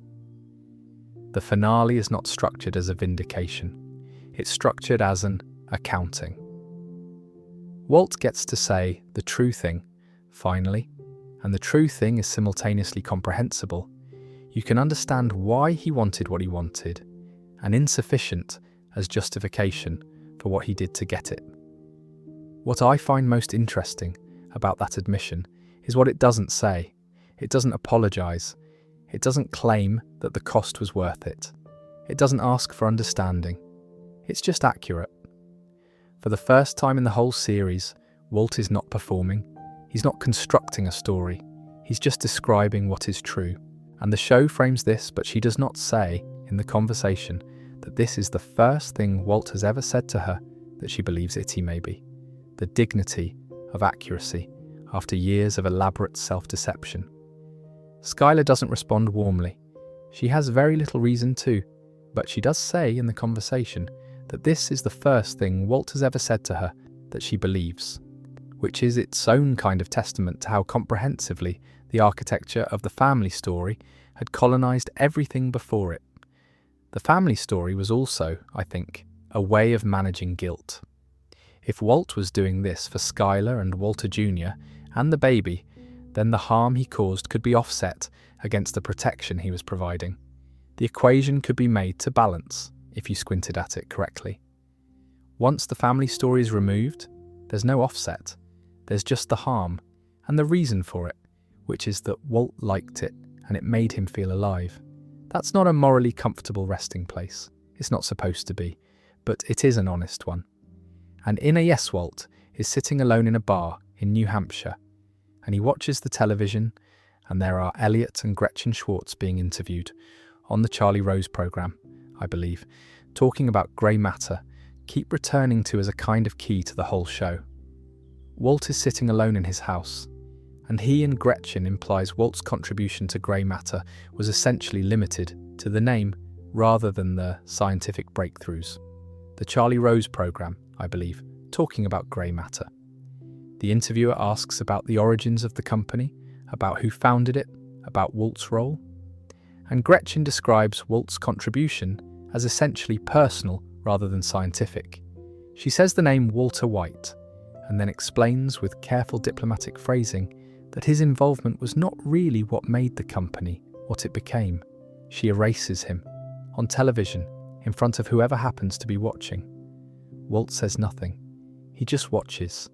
The finale is not structured as a vindication. It's structured as an accounting. Walt gets to say the true thing, finally, and the true thing is simultaneously comprehensible. You can understand why he wanted what he wanted, and insufficient as justification for what he did to get it. What I find most interesting about that admission is what it doesn't say. It doesn't apologise. It doesn't claim that the cost was worth it. It doesn't ask for understanding. It's just accurate. For the first time in the whole series, Walt is not performing. He's not constructing a story. He's just describing what is true. And the show frames this, but she does not say in the conversation that this is the first thing Walt has ever said to her that she believes it may be. The dignity of accuracy after years of elaborate self-deception. Skylar doesn't respond warmly. She has very little reason to, but she does say in the conversation that this is the first thing Walt has ever said to her that she believes, which is its own kind of testament to how comprehensively the architecture of the family story had colonized everything before it. The family story was also, I think, a way of managing guilt. If Walt was doing this for Skylar and Walter Jr. and the baby, then the harm he caused could be offset against the protection he was providing. The equation could be made to balance, if you squinted at it correctly. Once the family story is removed, there's no offset. There's just the harm, and the reason for it, which is that Walt liked it, and it made him feel alive. That's not a morally comfortable resting place. It's not supposed to be, but it is an honest one. And Inner Yes Walt is sitting alone in a bar in New Hampshire, and he watches the television, and there are Elliot and Gretchen Schwartz being interviewed on the Charlie Rose program, I believe, talking about grey matter, keep returning to as a kind of key to the whole show. Walt is sitting alone in his house, and he and Gretchen implies Walt's contribution to grey matter was essentially limited to the name rather than the scientific breakthroughs. The Charlie Rose program, I believe, talking about grey matter. The interviewer asks about the origins of the company, about who founded it, about Walt's role. And Gretchen describes Walt's contribution as essentially personal rather than scientific. She says the name Walter White, and then explains with careful diplomatic phrasing that his involvement was not really what made the company what it became. She erases him, on television, in front of whoever happens to be watching. Walt says nothing. He just watches,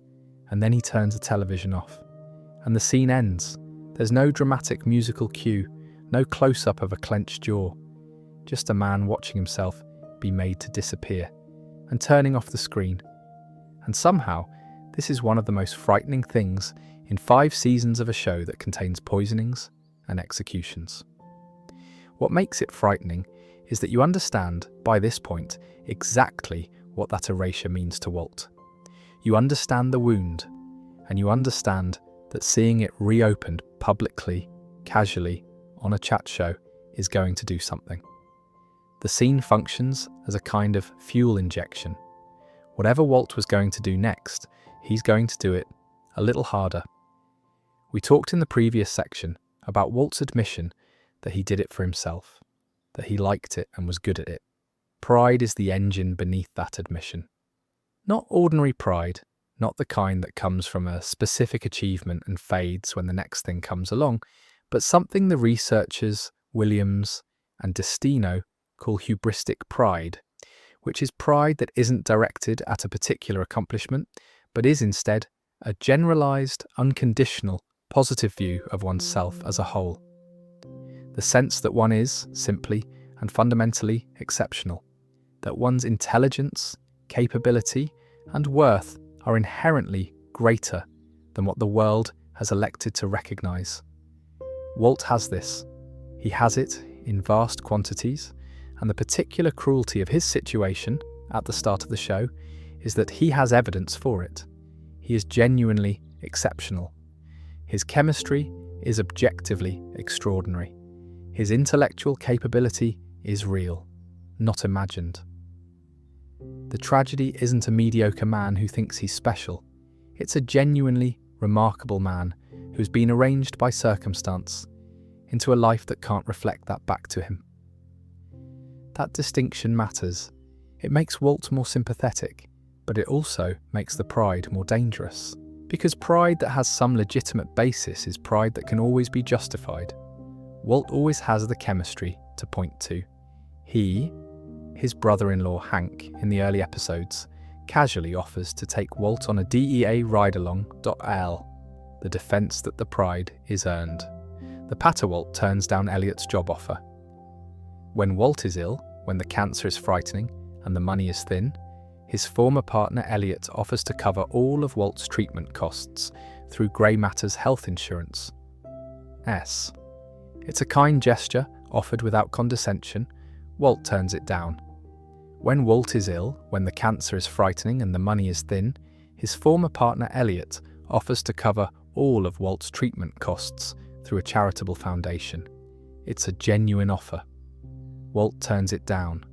and then he turns the television off. And the scene ends. There's no dramatic musical cue, no close-up of a clenched jaw. Just a man watching himself be made to disappear, and turning off the screen. And somehow, this is one of the most frightening things in 5 seasons of a show that contains poisonings and executions. What makes it frightening is that you understand, by this point, exactly what that erasure means to Walt. You understand the wound, and you understand that seeing it reopened publicly, casually, on a chat show is going to do something. The scene functions as a kind of fuel injection. Whatever Walt was going to do next, he's going to do it a little harder. We talked in the previous section about Walt's admission that he did it for himself, that he liked it and was good at it. Pride is the engine beneath that admission. Not ordinary pride, not the kind that comes from a specific achievement and fades when the next thing comes along, but something the researchers Williams and Destino call hubristic pride, which is pride that isn't directed at a particular accomplishment, but is instead a generalized, unconditional, positive view of oneself as a whole. The sense that one is, simply and fundamentally, exceptional, that one's intelligence, capability, and worth are inherently greater than what the world has elected to recognize. Walt has this. He has it in vast quantities, and the particular cruelty of his situation at the start of the show is that he has evidence for it. He is genuinely exceptional. His chemistry is objectively extraordinary. His intellectual capability is real, not imagined. The tragedy isn't a mediocre man who thinks he's special. It's a genuinely remarkable man who's been arranged by circumstance into a life that can't reflect that back to him. That distinction matters. It makes Walt more sympathetic, but it also makes the pride more dangerous. Because pride that has some legitimate basis is pride that can always be justified. Walt always has the chemistry to point to. His brother-in-law Hank, in the early episodes, casually offers to take Walt on a DEA ride-along. The defense that the pride is earned. The Pater Walt turns down Elliot's job offer. When Walt is ill, when the cancer is frightening and the money is thin, his former partner Elliot offers to cover all of Walt's treatment costs through Grey Matter's health insurance. It's a kind gesture offered without condescension. Walt turns it down. When Walt is ill, when the cancer is frightening and the money is thin, his former partner Elliot offers to cover all of Walt's treatment costs through a charitable foundation. It's a genuine offer. Walt turns it down.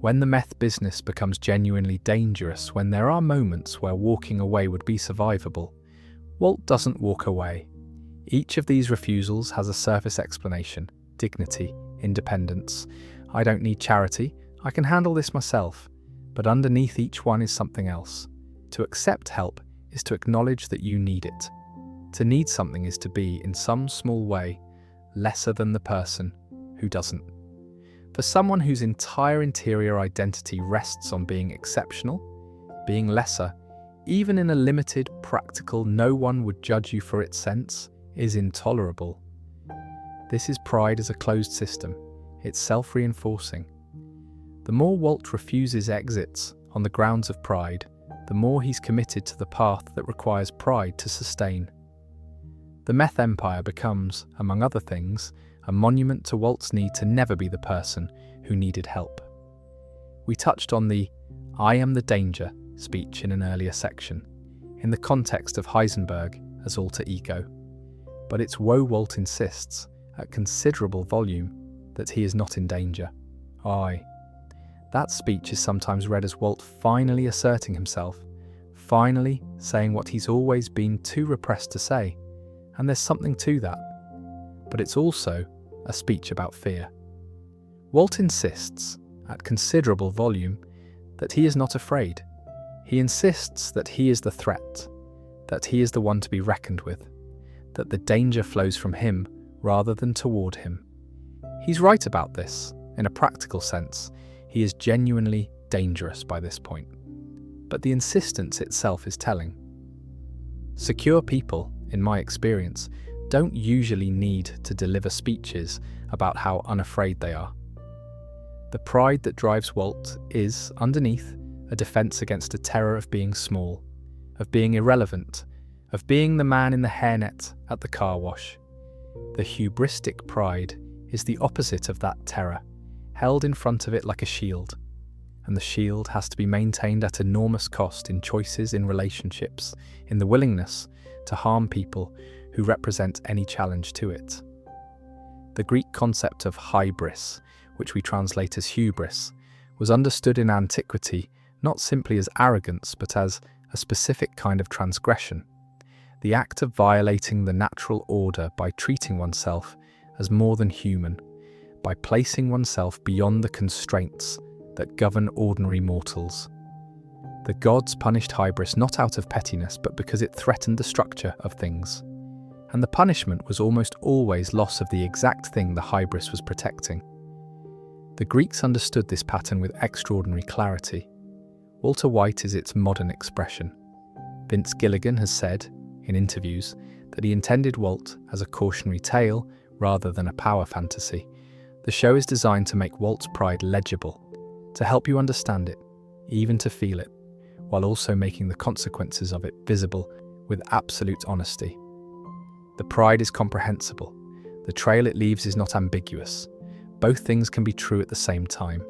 When the meth business becomes genuinely dangerous, when there are moments where walking away would be survivable, Walt doesn't walk away. Each of these refusals has a surface explanation: dignity, independence. I don't need charity, I can handle this myself. But underneath each one is something else. To accept help is to acknowledge that you need it. To need something is to be, in some small way, lesser than the person who doesn't. For someone whose entire interior identity rests on being exceptional, being lesser, even in a limited, practical, no one would judge you for it sense, is intolerable. This is pride as a closed system. It's self-reinforcing. The more Walt refuses exits on the grounds of pride, the more he's committed to the path that requires pride to sustain. The meth empire becomes, among other things, a monument to Walt's need to never be the person who needed help. We touched on the "I am the danger" speech in an earlier section. in the context of Heisenberg as alter ego. But it's Walt insists, at considerable volume, that he is not in danger. Aye. That speech is sometimes read as Walt finally asserting himself, finally saying what he's always been too repressed to say, and there's something to that. But it's also a speech about fear. Walt insists, at considerable volume, that he is not afraid. He insists that he is the threat, that he is the one to be reckoned with, that the danger flows from him rather than toward him. He's right about this. In a practical sense, he is genuinely dangerous by this point. But the insistence itself is telling. Secure people, in my experience, don't usually need to deliver speeches about how unafraid they are. The pride that drives Walt is, underneath, a defense against a terror of being small, of being irrelevant, of being the man in the hairnet at the car wash. The hubristic pride is the opposite of that terror, held in front of it like a shield. And the shield has to be maintained at enormous cost in choices in relationships, in the willingness to harm people who represent any challenge to it. The Greek concept of hybris, which we translate as hubris, was understood in antiquity not simply as arrogance but as a specific kind of transgression, the act of violating the natural order by treating oneself as more than human, by placing oneself beyond the constraints that govern ordinary mortals. The gods punished hybris not out of pettiness but because it threatened the structure of things. And the punishment was almost always loss of the exact thing the hybris was protecting. The Greeks understood this pattern with extraordinary clarity. Walter White is its modern expression. Vince Gilligan has said, in interviews, that he intended Walt as a cautionary tale rather than a power fantasy. The show is designed to make Walt's pride legible, to help you understand it, even to feel it, while also making the consequences of it visible with absolute honesty. The pride is comprehensible. The trail it leaves is not ambiguous. Both things can be true at the same time,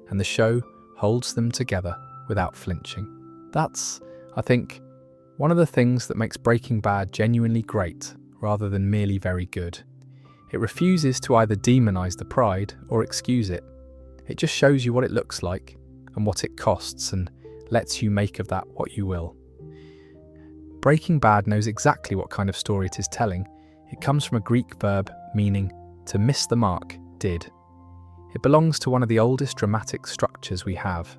and the show holds them together without flinching. That's, I think, one of the things that makes Breaking Bad genuinely great rather than merely very good. It refuses to either demonize the pride or excuse it. It just shows you what it looks like and what it costs and lets you make of that what you will. Breaking Bad knows exactly what kind of story it is telling. It comes from a Greek verb meaning to miss the mark, did. It belongs to one of the oldest dramatic structures we have.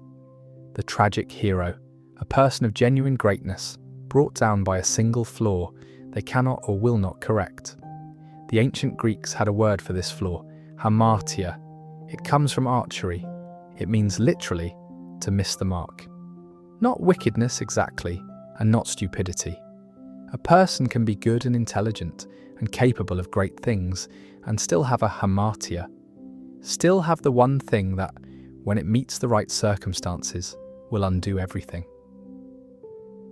The tragic hero, a person of genuine greatness, brought down by a single flaw they cannot or will not correct. The ancient Greeks had a word for this flaw, hamartia. It comes from archery. It means literally to miss the mark. Not wickedness exactly, and not stupidity. A person can be good and intelligent and capable of great things and still have a hamartia, still have the one thing that, when it meets the right circumstances, will undo everything.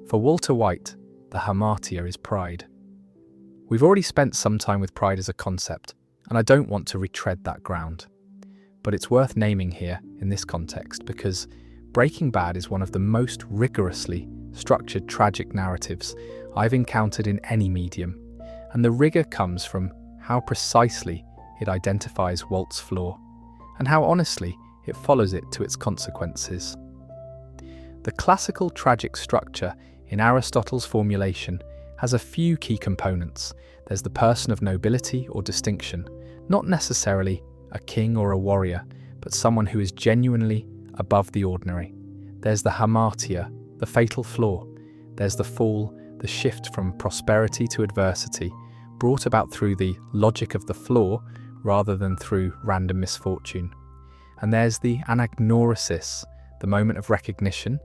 For Walter White, the hamartia is pride. We've already spent some time with pride as a concept, and I don't want to retread that ground. But it's worth naming here in this context because Breaking Bad is one of the most rigorously structured tragic narratives I've encountered in any medium, and the rigor comes from how precisely it identifies Walt's flaw, and how honestly it follows it to its consequences. The classical tragic structure in Aristotle's formulation has a few key components. There's the person of nobility or distinction, not necessarily a king or a warrior, but someone who is genuinely above the ordinary. There's the hamartia, the fatal flaw. There's the fall, the shift from prosperity to adversity, brought about through the logic of the flaw rather than through random misfortune. And there's the anagnorisis, the moment of recognition,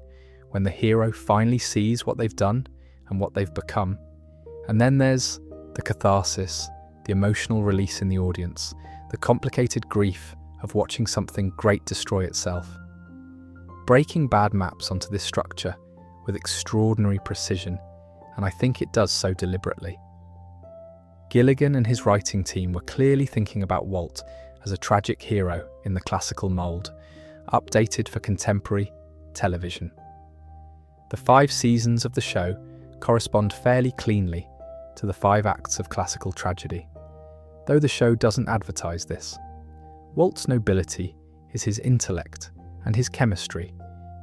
when the hero finally sees what they've done and what they've become. And then there's the catharsis, the emotional release in the audience, the complicated grief of watching something great destroy itself. Breaking Bad maps onto this structure with extraordinary precision, and I think it does so deliberately. Gilligan and his writing team were clearly thinking about Walt as a tragic hero in the classical mould, updated for contemporary television. The 5 seasons of the show correspond fairly cleanly to the 5 acts of classical tragedy, though the show doesn't advertise this. Walt's nobility is his intellect and his chemistry,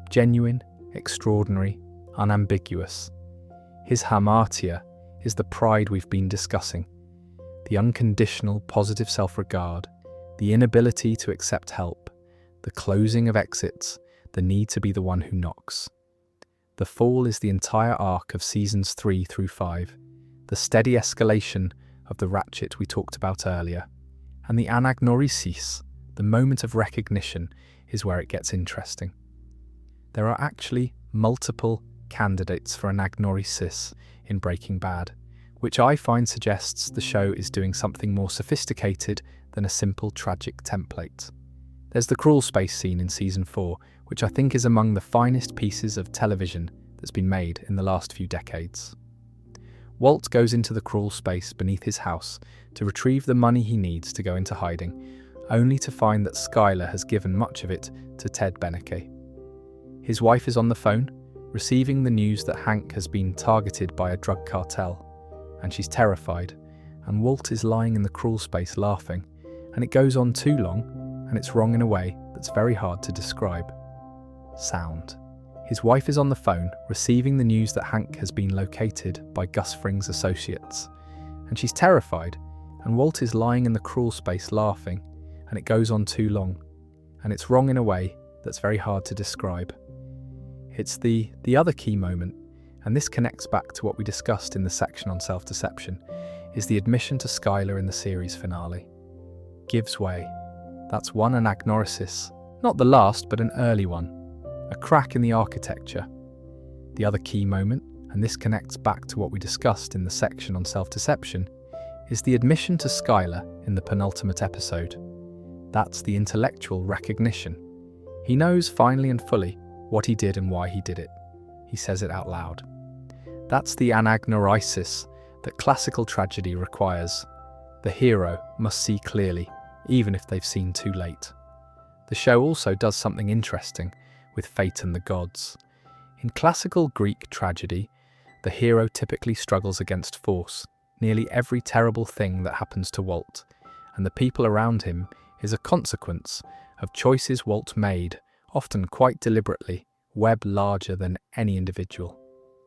genuine, extraordinary, unambiguous. His hamartia is the pride we've been discussing, the unconditional positive self-regard, the inability to accept help, the closing of exits, the need to be the one who knocks. The fall is the entire arc of seasons 3 through 5, the steady escalation of the ratchet we talked about earlier, and the anagnorisis, the moment of recognition, is where it gets interesting. There are actually multiple candidates for anagnorisis in Breaking Bad, which I find suggests the show is doing something more sophisticated than a simple tragic template. There's the crawl space scene in season 4, which I think is among the finest pieces of television that's been made in the last few decades. Walt goes into the crawl space beneath his house to retrieve the money he needs to go into hiding, only to find that Skylar has given much of it to Ted Beneke. His wife is on the phone, receiving the news that Hank has been targeted by a drug cartel, and she's terrified, and Walt is lying in the crawl space laughing, and it goes on too long, and it's wrong in a way that's very hard to describe. Sound. His wife is on the phone, receiving the news that Hank has been located by Gus Fring's associates, and she's terrified, and Walt is lying in the crawl space laughing, and it goes on too long, and it's wrong in a way that's very hard to describe. It's the other key moment, and this connects back to what we discussed in the section on self-deception, is the admission to Skylar in the series finale. Gives way. That's one anagnorisis, not the last, but an early one. A crack in the architecture. The other key moment, and this connects back to what we discussed in the section on self-deception, is the admission to Skylar in the penultimate episode. That's the intellectual recognition. He knows finally and fully what he did and why he did it. He says it out loud. That's the anagnorisis that classical tragedy requires. The hero must see clearly, even if they've seen too late. The show also does something interesting with fate and the gods. In classical Greek tragedy, the hero typically struggles against force. Nearly every terrible thing that happens to Walt and the people around him is a consequence of choices Walt made, often quite deliberately, web larger than any individual.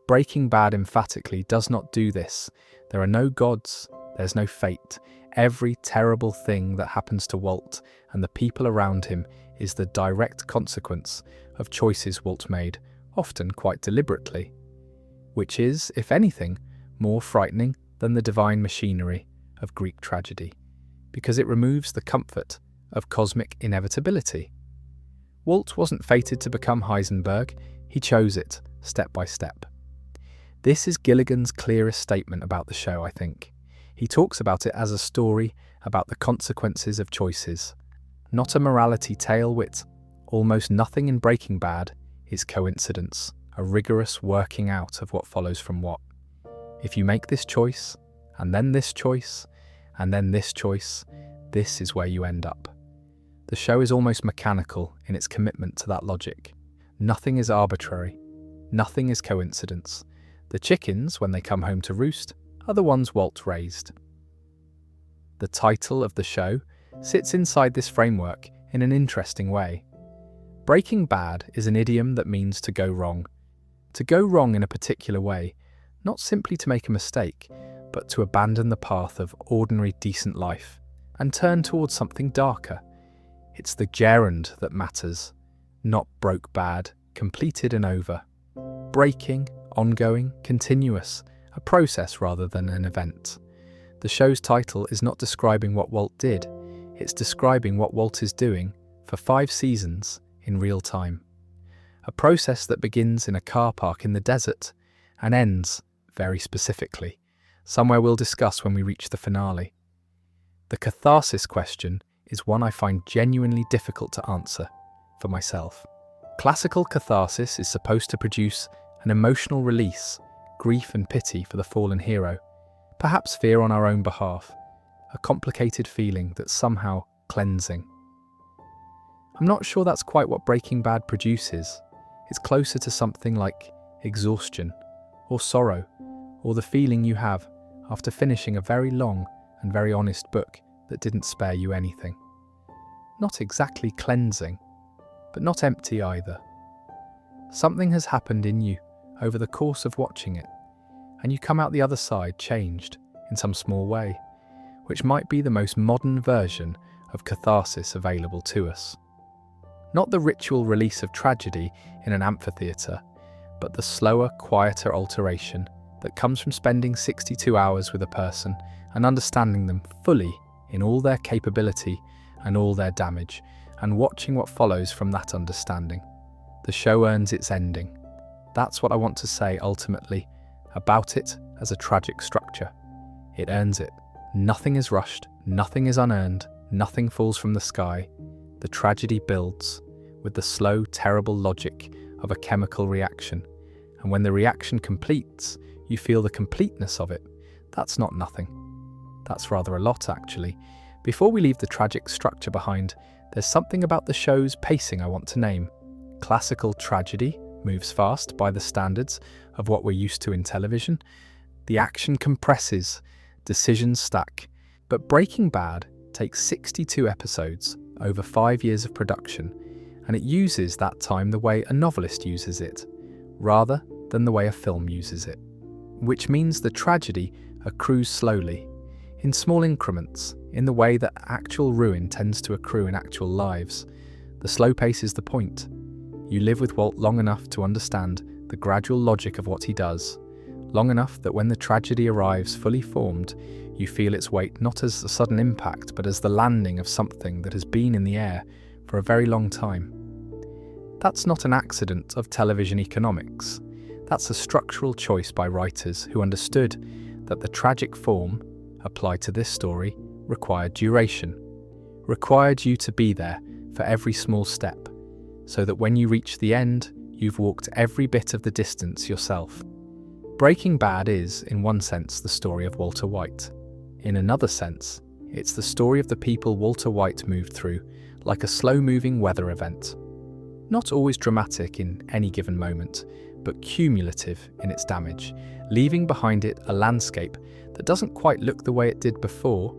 Breaking Bad emphatically does not do this. There are no gods, there's no fate. Every terrible thing that happens to Walt and the people around him is the direct consequence of choices Walt made, often quite deliberately, which is, if anything, more frightening than the divine machinery of Greek tragedy, because it removes the comfort of cosmic inevitability. Walt wasn't fated to become Heisenberg, he chose it, step by step. This is Gilligan's clearest statement about the show, I think. He talks about it as a story about the consequences of choices, not a morality tale with almost nothing in Breaking Bad is coincidence, a rigorous working out of what follows from what. If you make this choice, and then this choice, and then this choice, this is where you end up. The show is almost mechanical in its commitment to that logic. Nothing is arbitrary. Nothing is coincidence. The chickens, when they come home to roost, are the ones Walt raised. The title of the show sits inside this framework in an interesting way. Breaking Bad is an idiom that means to go wrong. To go wrong in a particular way, not simply to make a mistake, but to abandon the path of ordinary decent life and turn towards something darker. It's the gerund that matters, not broke bad, completed and over. Breaking, ongoing, continuous, a process rather than an event. The show's title is not describing what Walt did, it's describing what Walt is doing for 5 seasons in real time. A process that begins in a car park in the desert and ends, very specifically, somewhere we'll discuss when we reach the finale. The catharsis question is one I find genuinely difficult to answer for myself. Classical catharsis is supposed to produce an emotional release, grief and pity for the fallen hero, perhaps fear on our own behalf, a complicated feeling that's somehow cleansing. I'm not sure that's quite what Breaking Bad produces. It's closer to something like exhaustion or sorrow, or the feeling you have after finishing a very long and very honest book that didn't spare you anything. Not exactly cleansing, but not empty either. Something has happened in you over the course of watching it, and you come out the other side changed in some small way, which might be the most modern version of catharsis available to us. Not the ritual release of tragedy in an amphitheatre, but the slower, quieter alteration that comes from spending 62 hours with a person and understanding them fully in all their capability and all their damage, and watching what follows from that understanding. The show earns its ending. That's what I want to say ultimately about it as a tragic structure. It earns it. Nothing is rushed, nothing is unearned, nothing falls from the sky. The tragedy builds with the slow, terrible logic of a chemical reaction. And when the reaction completes, you feel the completeness of it. That's not nothing. That's rather a lot, actually. Before we leave the tragic structure behind, there's something about the show's pacing I want to name. Classical tragedy moves fast by the standards of what we're used to in television. The action compresses, decisions stack. But Breaking Bad takes 62 episodes over 5 years of production, and it uses that time the way a novelist uses it, rather than the way a film uses it. Which means the tragedy accrues slowly, in small increments, in the way that actual ruin tends to accrue in actual lives. The slow pace is the point. You live with Walt long enough to understand the gradual logic of what he does, long enough that when the tragedy arrives fully formed, you feel its weight not as a sudden impact, but as the landing of something that has been in the air for a very long time. That's not an accident of television economics. That's a structural choice by writers who understood that the tragic form, applied to this story, required duration, required you to be there for every small step, so that when you reach the end, you've walked every bit of the distance yourself. Breaking Bad is, in one sense, the story of Walter White. In another sense, it's the story of the people Walter White moved through, like a slow-moving weather event. Not always dramatic in any given moment, but cumulative in its damage, leaving behind it a landscape that doesn't quite look the way it did before.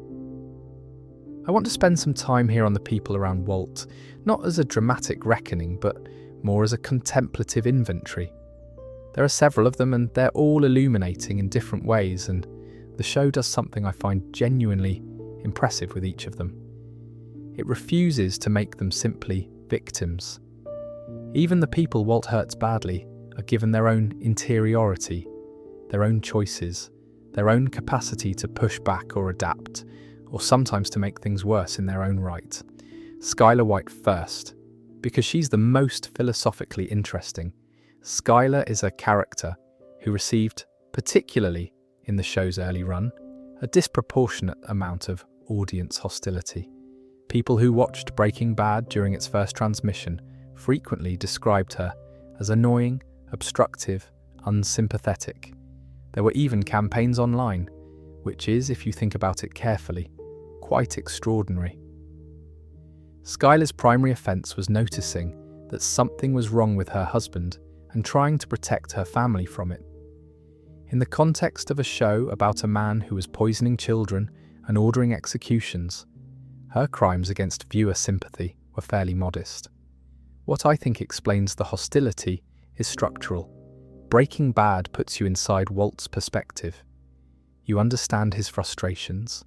I want to spend some time here on the people around Walt, not as a dramatic reckoning, but more as a contemplative inventory. There are several of them, and they're all illuminating in different ways, and the show does something I find genuinely impressive with each of them. It refuses to make them simply victims. Even the people Walt hurts badly are given their own interiority, their own choices, their own capacity to push back or adapt, or sometimes to make things worse in their own right. Skylar White first, because she's the most philosophically interesting. Skylar is a character who received, particularly in the show's early run, a disproportionate amount of audience hostility. People who watched Breaking Bad during its first transmission frequently described her as annoying, obstructive, unsympathetic. There were even campaigns online, which is, if you think about it carefully, quite extraordinary. Skylar's primary offence was noticing that something was wrong with her husband and trying to protect her family from it. In the context of a show about a man who was poisoning children and ordering executions, her crimes against viewer sympathy were fairly modest. What I think explains the hostility is structural. Breaking Bad puts you inside Walt's perspective. You understand his frustrations.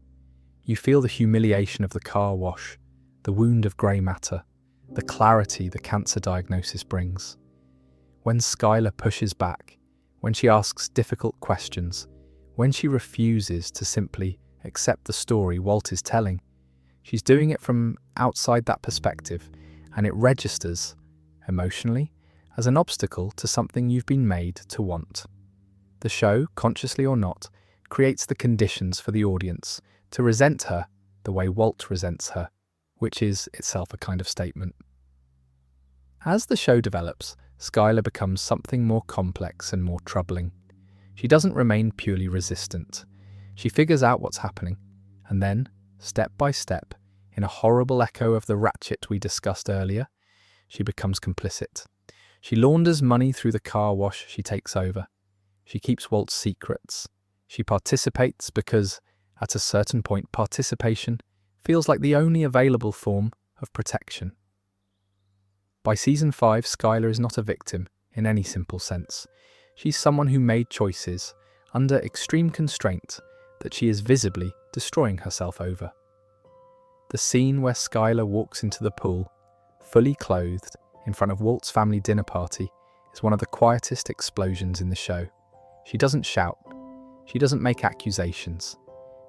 You feel the humiliation of the car wash, the wound of grey matter, the clarity the cancer diagnosis brings. When Skylar pushes back, when she asks difficult questions, when she refuses to simply accept the story Walt is telling, she's doing it from outside that perspective, and it registers, emotionally, as an obstacle to something you've been made to want. The show, consciously or not, creates the conditions for the audience to resent her the way Walt resents her, which is itself a kind of statement. As the show develops, Skylar becomes something more complex and more troubling. She doesn't remain purely resistant. She figures out what's happening, and then, step by step, in a horrible echo of the ratchet we discussed earlier, she becomes complicit. She launders money through the car wash she takes over. She keeps Walt's secrets. She participates because, at a certain point, participation feels like the only available form of protection. By season 5, Skylar is not a victim in any simple sense. She's someone who made choices under extreme constraint that she is visibly destroying herself over. The scene where Skylar walks into the pool, fully clothed, in front of Walt's family dinner party is one of the quietest explosions in the show. She doesn't shout. She doesn't make accusations.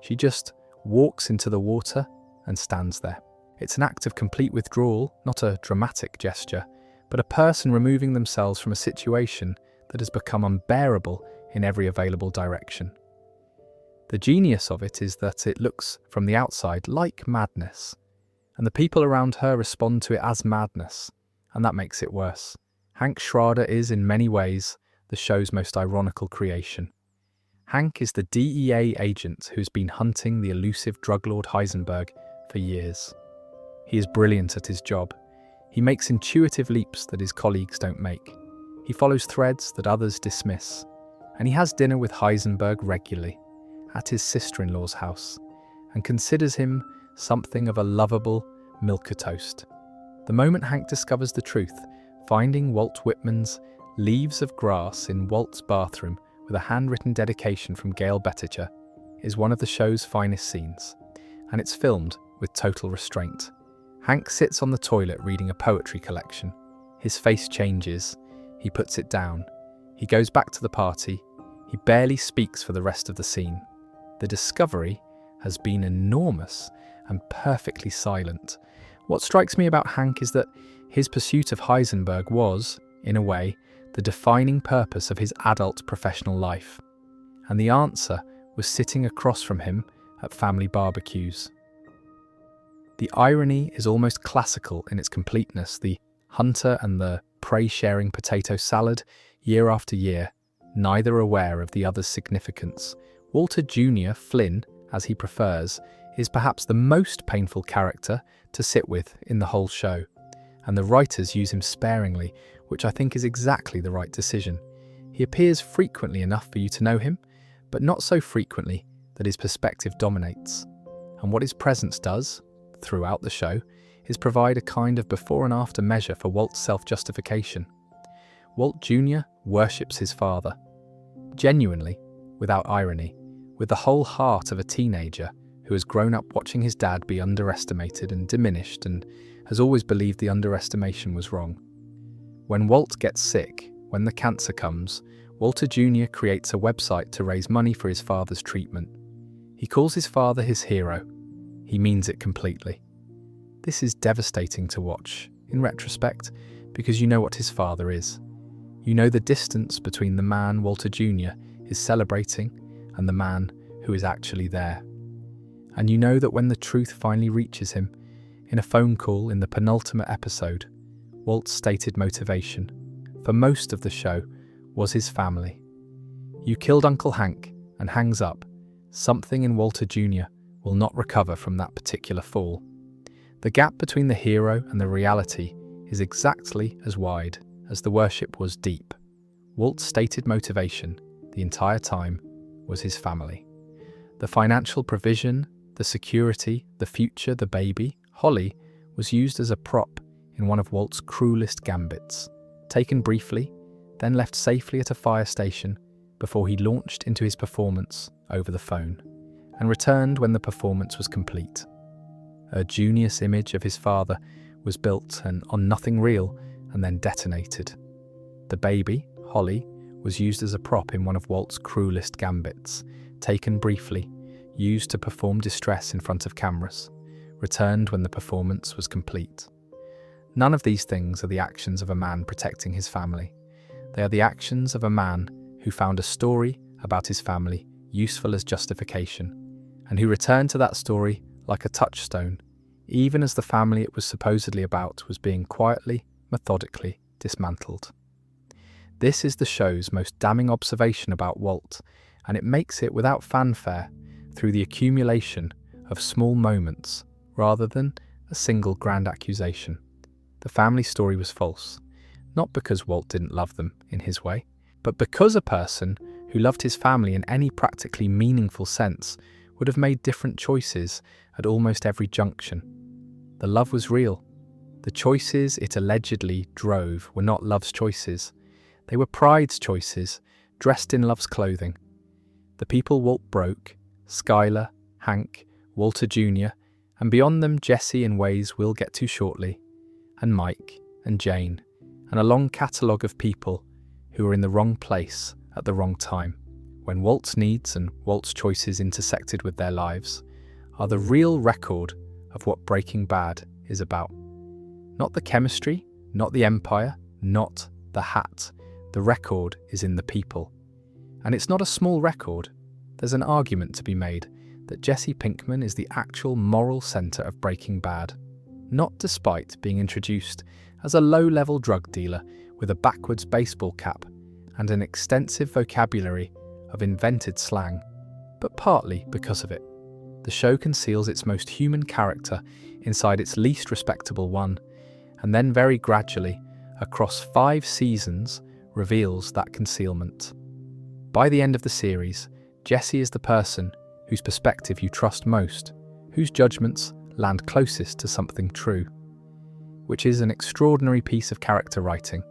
She just walks into the water and stands there. It's an act of complete withdrawal, not a dramatic gesture, but a person removing themselves from a situation that has become unbearable in every available direction. The genius of it is that it looks from the outside like madness, and the people around her respond to it as madness, and that makes it worse. Hank Schrader is, in many ways, the show's most ironical creation. Hank is the DEA agent who's been hunting the elusive drug lord Heisenberg for years. He is brilliant at his job. He makes intuitive leaps that his colleagues don't make. He follows threads that others dismiss. And he has dinner with Heisenberg regularly, at his sister-in-law's house, and considers him something of a lovable milquetoast. The moment Hank discovers the truth, finding Walt Whitman's leaves of grass in Walt's bathroom with a handwritten dedication from Gail Betticher is one of the show's finest scenes, and it's filmed with total restraint. Hank sits on the toilet reading a poetry collection. His face changes. He puts it down. He goes back to the party. He barely speaks for the rest of the scene. The discovery has been enormous and perfectly silent. What strikes me about Hank is that his pursuit of Heisenberg was, in a way, the defining purpose of his adult professional life. And the answer was sitting across from him at family barbecues. The irony is almost classical in its completeness. The hunter and the prey-sharing potato salad, year after year, neither aware of the other's significance. Walter Jr., Flynn, as he prefers, is perhaps the most painful character to sit with in the whole show, and the writers use him sparingly, which I think is exactly the right decision. He appears frequently enough for you to know him, but not so frequently that his perspective dominates. And what his presence does, throughout the show, is provide a kind of before and after measure for Walt's self-justification. Walt Jr. worships his father, genuinely, without irony, with the whole heart of a teenager who has grown up watching his dad be underestimated and diminished and has always believed the underestimation was wrong. When Walt gets sick, when the cancer comes, Walter Jr. creates a website to raise money for his father's treatment. He calls his father his hero. He means it completely. This is devastating to watch, in retrospect, because you know what his father is. You know the distance between the man Walter Jr. is celebrating and the man who is actually there. And you know that when the truth finally reaches him, in a phone call in the penultimate episode, Walt's stated motivation, for most of the show, was his family. You killed Uncle Hank and hangs up. Something in Walter Jr. will not recover from that particular fall. The gap between the hero and the reality is exactly as wide as the worship was deep. Walt's stated motivation, the entire time, was his family. The financial provision, the security, the future, the baby, Holly, was used as a prop in one of Walt's cruelest gambits, taken briefly, then left safely at a fire station before he launched into his performance over the phone, and returned when the performance was complete. A Junius image of his father was built on nothing real and then detonated. The baby, Holly, was used as a prop in one of Walt's cruelest gambits, taken briefly, used to perform distress in front of cameras, returned when the performance was complete. None of these things are the actions of a man protecting his family. They are the actions of a man who found a story about his family useful as justification, and who returned to that story like a touchstone, even as the family it was supposedly about was being quietly, methodically dismantled. This is the show's most damning observation about Walt, and it makes it without fanfare through the accumulation of small moments rather than a single grand accusation. The family story was false, not because Walt didn't love them in his way, but because a person who loved his family in any practically meaningful sense, would have made different choices at almost every junction. The love was real. The choices it allegedly drove were not love's choices. They were pride's choices, dressed in love's clothing. The people Walt broke, Skylar, Hank, Walter Jr., and beyond them Jesse in ways we'll get to shortly, and Mike and Jane, and a long catalogue of people who were in the wrong place at the wrong time, when Walt's needs and Walt's choices intersected with their lives, are the real record of what Breaking Bad is about. Not the chemistry, not the empire, not the hat. The record is in the people. And it's not a small record. There's an argument to be made that Jesse Pinkman is the actual moral centre of Breaking Bad, not despite being introduced as a low-level drug dealer with a backwards baseball cap and an extensive vocabulary of invented slang, but partly because of it. The show conceals its most human character inside its least respectable one, and then very gradually, across 5 seasons, reveals that concealment. By the end of the series, Jesse is the person whose perspective you trust most, whose judgments land closest to something true, which is an extraordinary piece of character writing.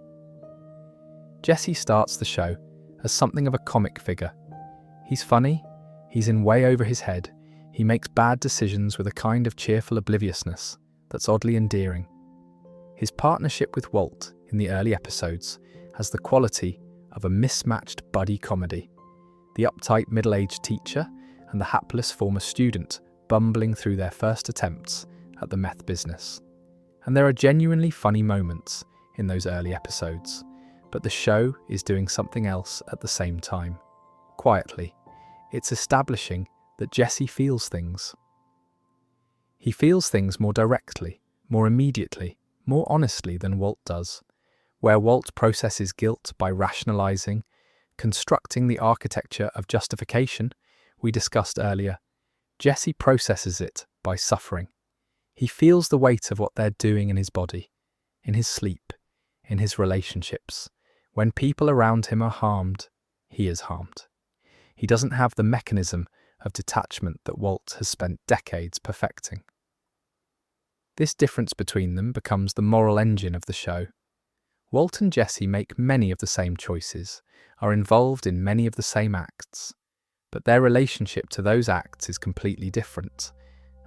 Jesse starts the show as something of a comic figure. He's funny, he's in way over his head, he makes bad decisions with a kind of cheerful obliviousness that's oddly endearing. His partnership with Walt in the early episodes has the quality of a mismatched buddy comedy. The uptight middle-aged teacher and the hapless former student bumbling through their first attempts at the meth business. And there are genuinely funny moments in those early episodes, but the show is doing something else at the same time. Quietly, it's establishing that Jesse feels things. He feels things more directly, more immediately, more honestly than Walt does. Where Walt processes guilt by rationalizing, constructing the architecture of justification we discussed earlier, Jesse processes it by suffering. He feels the weight of what they're doing in his body, in his sleep, in his relationships. When people around him are harmed, he is harmed. He doesn't have the mechanism of detachment that Walt has spent decades perfecting. This difference between them becomes the moral engine of the show. Walt and Jesse make many of the same choices, are involved in many of the same acts, but their relationship to those acts is completely different,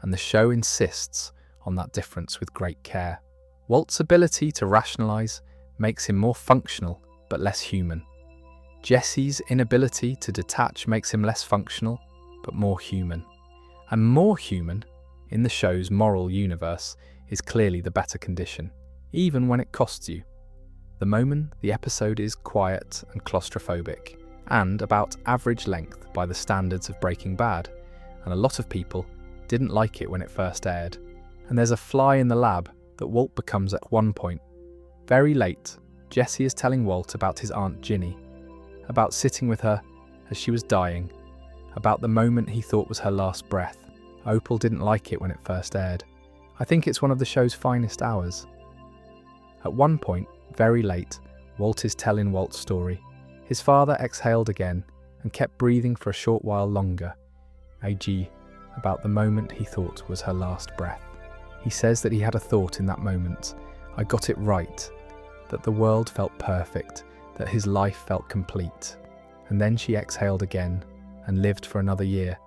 and the show insists on that difference with great care. Walt's ability to rationalize makes him more functional but less human. Jesse's inability to detach makes him less functional but more human. And more human, in the show's moral universe, is clearly the better condition, even when it costs you. The moment the episode is quiet and claustrophobic, and about average length by the standards of Breaking Bad, and a lot of people didn't like it when it first aired. And there's a fly in the lab that Walt becomes at one point. Very late, Jesse is telling Walt about his Aunt Ginny, about sitting with her as she was dying, about the moment he thought was her last breath. Opal didn't like it when it first aired. I think it's one of the show's finest hours. At one point, very late, Walt is telling Walt's story. His father exhaled again and kept breathing for a short while longer, a.g. about the moment he thought was her last breath. He says that he had a thought in that moment. I got it right, that the world felt perfect, that his life felt complete. And then she exhaled again and lived for another year,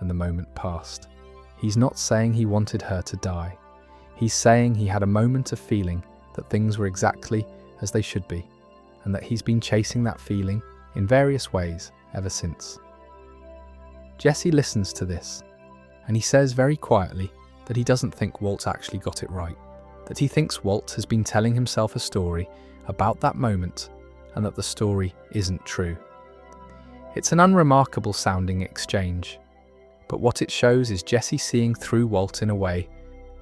and the moment passed. He's not saying he wanted her to die. He's saying he had a moment of feeling that things were exactly as they should be, and that he's been chasing that feeling in various ways ever since. Jesse listens to this, and he says very quietly that he doesn't think Walt actually got it right, that he thinks Walt has been telling himself a story about that moment, and that the story isn't true. It's an unremarkable sounding exchange, but what it shows is Jesse seeing through Walt in a way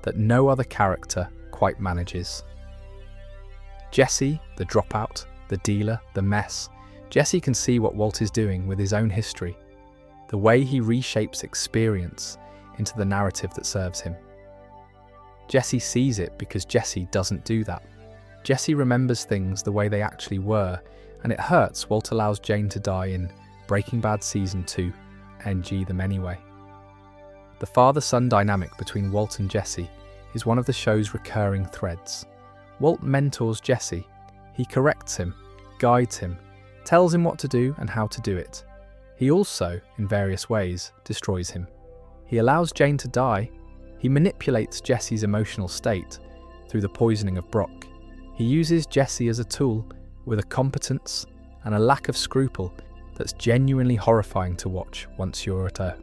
that no other character quite manages. Jesse, the dropout, the dealer, the mess, Jesse can see what Walt is doing with his own history, the way he reshapes experience into the narrative that serves him. Jesse sees it because Jesse doesn't do that. Jesse remembers things the way they actually were, and it hurts Walt allows Jane to die in Breaking Bad Season 2, NG them anyway. The father-son dynamic between Walt and Jesse is one of the show's recurring threads. Walt mentors Jesse. He corrects him, guides him, tells him what to do and how to do it. He also, in various ways, destroys him. He allows Jane to die. He manipulates Jesse's emotional state through the poisoning of Brock. He uses Jesse as a tool with a competence and a lack of scruple that's genuinely horrifying to watch once you're at her.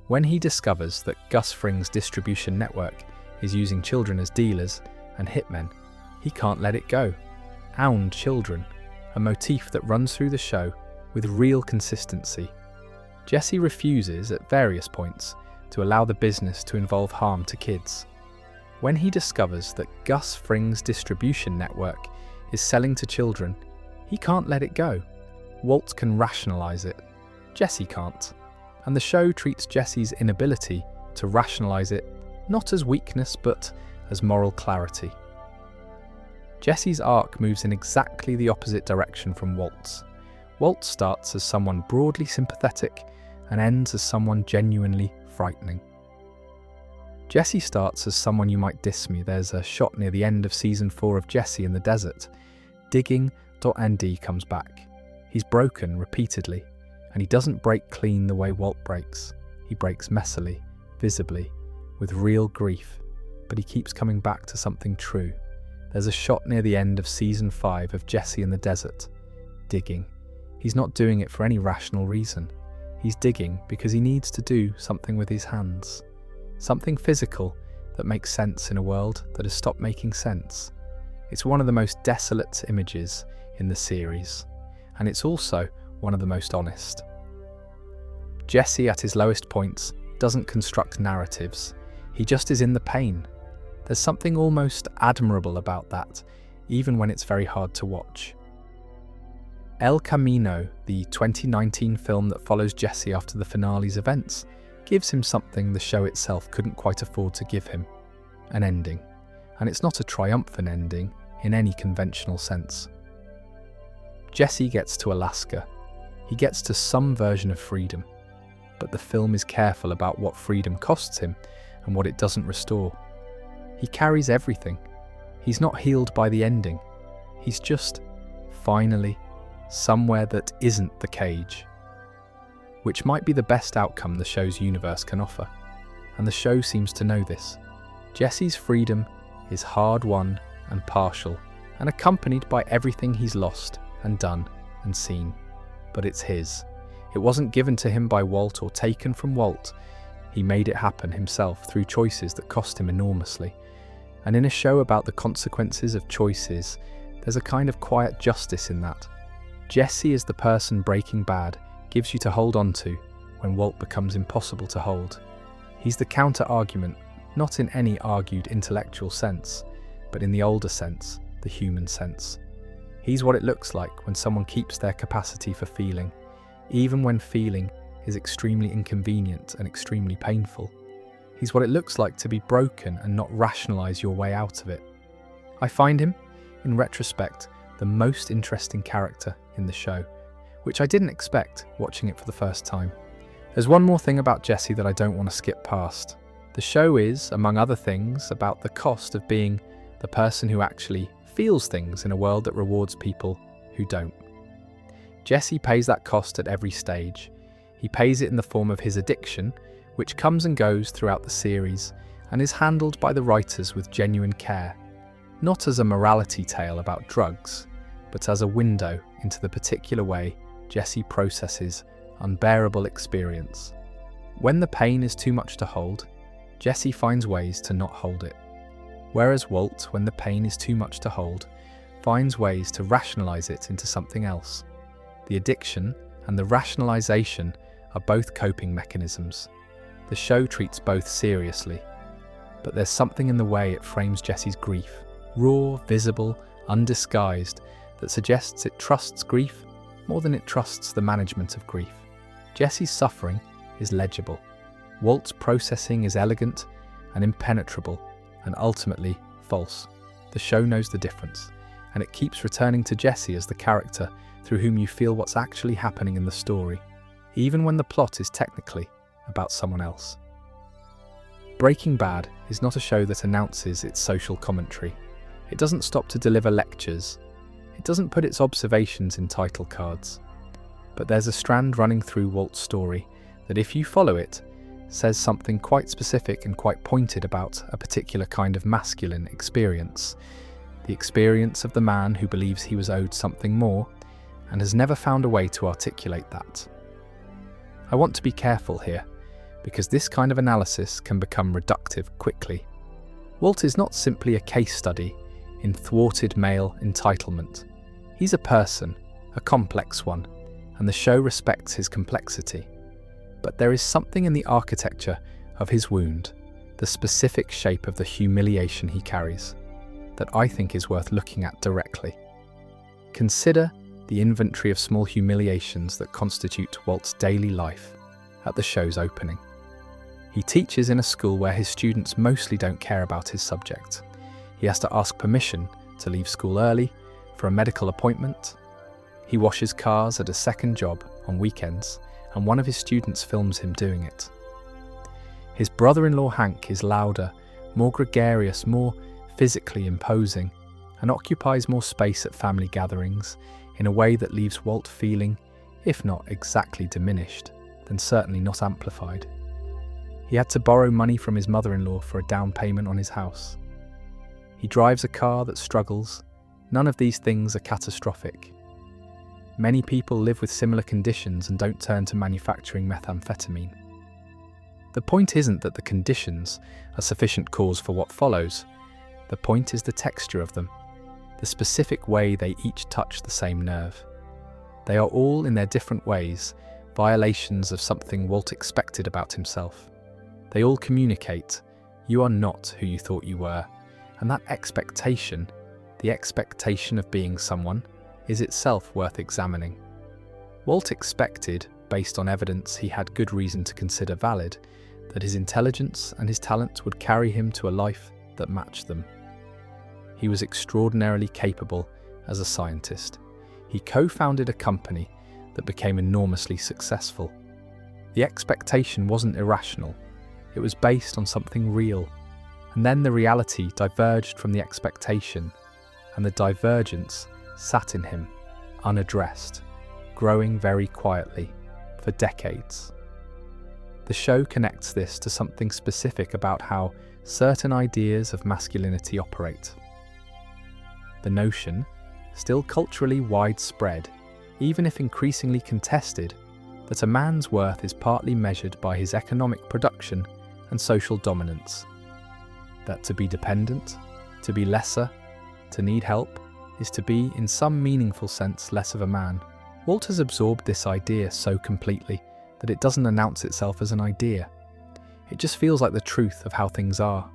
When he discovers that Gus Fring's distribution network is using children as dealers and hitmen, he can't let it go. Owned children, a motif that runs through the show with real consistency. Jesse refuses at various points to allow the business to involve harm to kids. When he discovers that Gus Fring's distribution network is selling to children, he can't let it go. Walt can rationalize it. Jesse can't. And the show treats Jesse's inability to rationalize it not as weakness but as moral clarity. Jesse's arc moves in exactly the opposite direction from Walt's. Walt starts as someone broadly sympathetic and ends as someone genuinely frightening. Jesse starts as someone you might diss me. There's a shot near the end of Season 4 of Jesse in the desert. Digging.nd comes back. He's broken repeatedly, and he doesn't break clean the way Walt breaks. He breaks messily, visibly, with real grief, but he keeps coming back to something true. There's a shot near the end of Season 5 of Jesse in the desert. Digging. He's not doing it for any rational reason. He's digging because he needs to do something with his hands. Something physical that makes sense in a world that has stopped making sense. It's one of the most desolate images in the series, and it's also one of the most honest. Jesse, at his lowest points, doesn't construct narratives. He just is in the pain. There's something almost admirable about that, even when it's very hard to watch. El Camino, the 2019 film that follows Jesse after the finale's events, gives him something the show itself couldn't quite afford to give him: an ending. And it's not a triumphant ending in any conventional sense. Jesse gets to Alaska. He gets to some version of freedom, but the film is careful about what freedom costs him and what it doesn't restore. He carries everything. He's not healed by the ending. He's just, finally, somewhere that isn't the cage. Which might be the best outcome the show's universe can offer, and the show seems to know this. Jesse's freedom is hard-won and partial, and accompanied by everything he's lost and done and seen. But it's his. It wasn't given to him by Walt or taken from Walt. He made it happen himself through choices that cost him enormously. And in a show about the consequences of choices, there's a kind of quiet justice in that. Jesse is the person Breaking Bad gives you to hold on to when Walt becomes impossible to hold. He's the counter-argument, not in any argued intellectual sense, but in the older sense, the human sense. He's what it looks like when someone keeps their capacity for feeling, even when feeling is extremely inconvenient and extremely painful. He's what it looks like to be broken and not rationalize your way out of it. I find him, in retrospect, the most interesting character in the show, which I didn't expect watching it for the first time. There's one more thing about Jesse that I don't want to skip past. The show is, among other things, about the cost of being the person who actually feels things in a world that rewards people who don't. Jesse pays that cost at every stage. He pays it in the form of his addiction, which comes and goes throughout the series and is handled by the writers with genuine care, not as a morality tale about drugs, but as a window into the particular way Jesse processes unbearable experience. When the pain is too much to hold, Jesse finds ways to not hold it, whereas Walt, when the pain is too much to hold, finds ways to rationalize it into something else. The addiction and the rationalization are both coping mechanisms. The show treats both seriously, but there's something in the way it frames Jesse's grief, raw, visible, undisguised, that suggests it trusts grief more than it trusts the management of grief. Jesse's suffering is legible. Walt's processing is elegant and impenetrable, and ultimately false. The show knows the difference, and it keeps returning to Jesse as the character through whom you feel what's actually happening in the story, even when the plot is technically about someone else. Breaking Bad is not a show that announces its social commentary. It doesn't stop to deliver lectures. It doesn't put its observations in title cards. But there's a strand running through Walt's story that, if you follow it, says something quite specific and quite pointed about a particular kind of masculine experience. The experience of the man who believes he was owed something more and has never found a way to articulate that. I want to be careful here, because this kind of analysis can become reductive quickly. Walt is not simply a case study in thwarted male entitlement. He's a person, a complex one, and the show respects his complexity. But there is something in the architecture of his wound, the specific shape of the humiliation he carries, that I think is worth looking at directly. Consider the inventory of small humiliations that constitute Walt's daily life at the show's opening. He teaches in a school where his students mostly don't care about his subject. He has to ask permission to leave school early for a medical appointment. He washes cars at a second job on weekends, and one of his students films him doing it. His brother-in-law Hank is louder, more gregarious, more physically imposing, and occupies more space at family gatherings in a way that leaves Walt feeling, if not exactly diminished, then certainly not amplified. He had to borrow money from his mother-in-law for a down payment on his house. He drives a car that struggles. None of these things are catastrophic. Many people live with similar conditions and don't turn to manufacturing methamphetamine. The point isn't that the conditions are sufficient cause for what follows. The point is the texture of them, the specific way they each touch the same nerve. They are all, in their different ways, violations of something Walt expected about himself. They all communicate, you are not who you thought you were, and that expectation, the expectation of being someone, is itself worth examining. Walt expected, based on evidence he had good reason to consider valid, that his intelligence and his talent would carry him to a life that matched them. He was extraordinarily capable as a scientist. He co-founded a company that became enormously successful. The expectation wasn't irrational. It was based on something real. And then the reality diverged from the expectation, and the divergence sat in him, unaddressed, growing very quietly, for decades. The show connects this to something specific about how certain ideas of masculinity operate. The notion, still culturally widespread, even if increasingly contested, that a man's worth is partly measured by his economic production and social dominance. That to be dependent, to be lesser, to need help, is to be, in some meaningful sense, less of a man. Walt has absorbed this idea so completely that it doesn't announce itself as an idea. It just feels like the truth of how things are.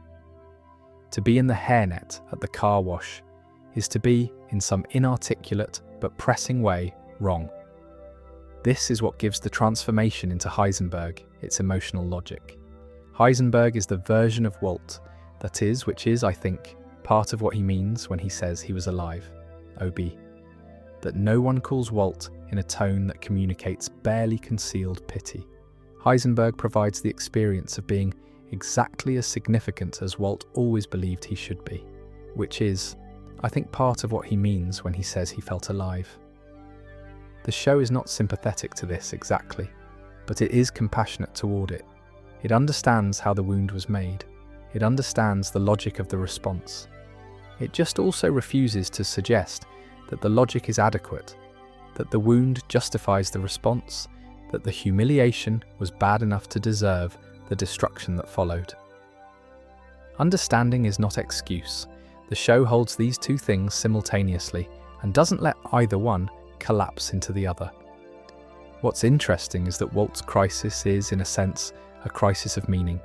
To be in the hairnet at the car wash is to be, in some inarticulate but pressing way, wrong. This is what gives the transformation into Heisenberg its emotional logic. Heisenberg is the version of Walt that is, which is, I think, part of what he means when he says he was alive, OB. That no one calls Walt in a tone that communicates barely concealed pity. Heisenberg provides the experience of being exactly as significant as Walt always believed he should be, which is, I think, part of what he means when he says he felt alive. The show is not sympathetic to this exactly, but it is compassionate toward it. It understands how the wound was made. It understands the logic of the response. It just also refuses to suggest that the logic is adequate, that the wound justifies the response, that the humiliation was bad enough to deserve the destruction that followed. Understanding is not excuse. The show holds these two things simultaneously and doesn't let either one collapse into the other. What's interesting is that Walt's crisis is, in a sense, a crisis of meaning.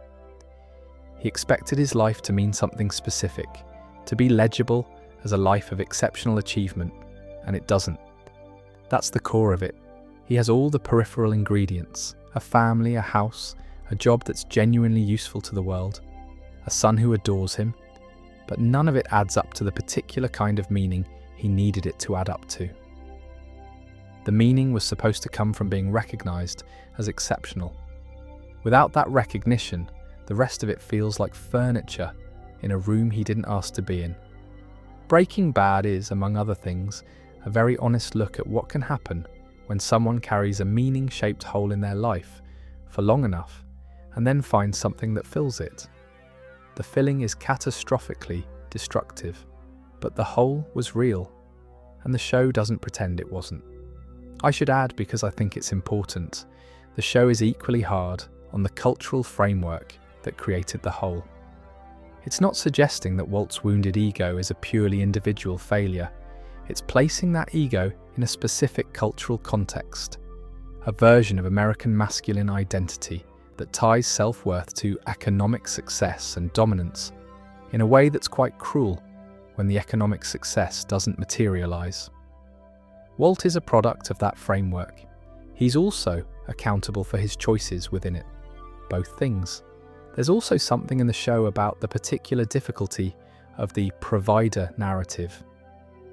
He expected his life to mean something specific, to be legible as a life of exceptional achievement, and it doesn't. That's the core of it. He has all the peripheral ingredients: a family, a house, a job that's genuinely useful to the world, a son who adores him, but none of it adds up to the particular kind of meaning he needed it to add up to. The meaning was supposed to come from being recognized as exceptional. Without that recognition, the rest of it feels like furniture in a room he didn't ask to be in. Breaking Bad is, among other things, a very honest look at what can happen when someone carries a meaning-shaped hole in their life for long enough and then finds something that fills it. The filling is catastrophically destructive, but the hole was real, and the show doesn't pretend it wasn't. I should add, because I think it's important, the show is equally hard on the cultural framework that created the hole. It's not suggesting that Walt's wounded ego is a purely individual failure. It's placing that ego in a specific cultural context, a version of American masculine identity that ties self-worth to economic success and dominance in a way that's quite cruel when the economic success doesn't materialize. Walt is a product of that framework. He's also accountable for his choices within it. Both things. There's also something in the show about the particular difficulty of the provider narrative.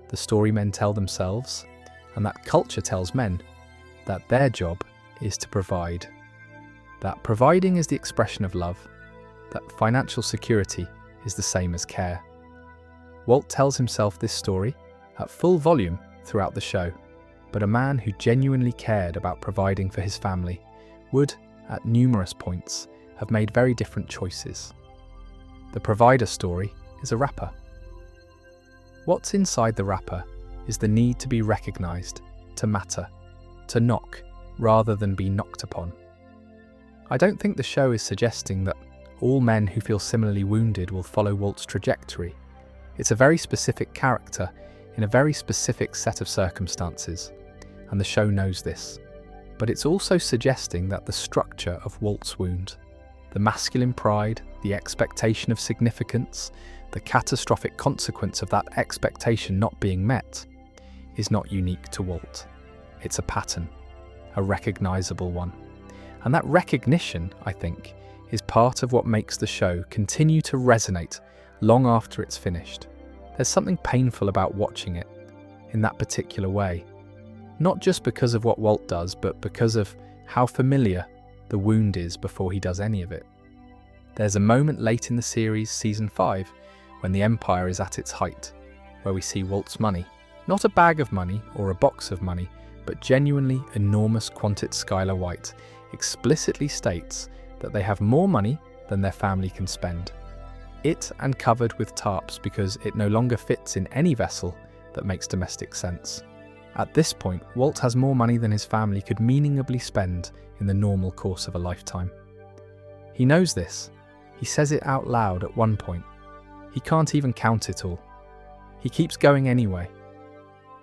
The story men tell themselves, and that culture tells men, that their job is to provide. That providing is the expression of love, that financial security is the same as care. Walt tells himself this story at full volume throughout the show, but a man who genuinely cared about providing for his family would, at numerous points, have made very different choices. The provider story is a wrapper. What's inside the wrapper is the need to be recognized, to matter, to knock, rather than be knocked upon. I don't think the show is suggesting that all men who feel similarly wounded will follow Walt's trajectory. It's a very specific character in a very specific set of circumstances, and the show knows this. But it's also suggesting that the structure of Walt's wound, the masculine pride, the expectation of significance, the catastrophic consequence of that expectation not being met, is not unique to Walt. It's a pattern, a recognizable one. And that recognition, I think, is part of what makes the show continue to resonate long after it's finished. There's something painful about watching it in that particular way. Not just because of what Walt does, but because of how familiar the wound is before he does any of it. There's a moment late in the series, Season 5, when the Empire is at its height, where we see Walt's money, not a bag of money or a box of money, but genuinely enormous Quantit Skylar White explicitly states that they have more money than their family can spend. It and covered with tarps because it no longer fits in any vessel that makes domestic sense. At this point, Walt has more money than his family could meaningfully spend in the normal course of a lifetime. He knows this. He says it out loud at one point. He can't even count it all. He keeps going anyway.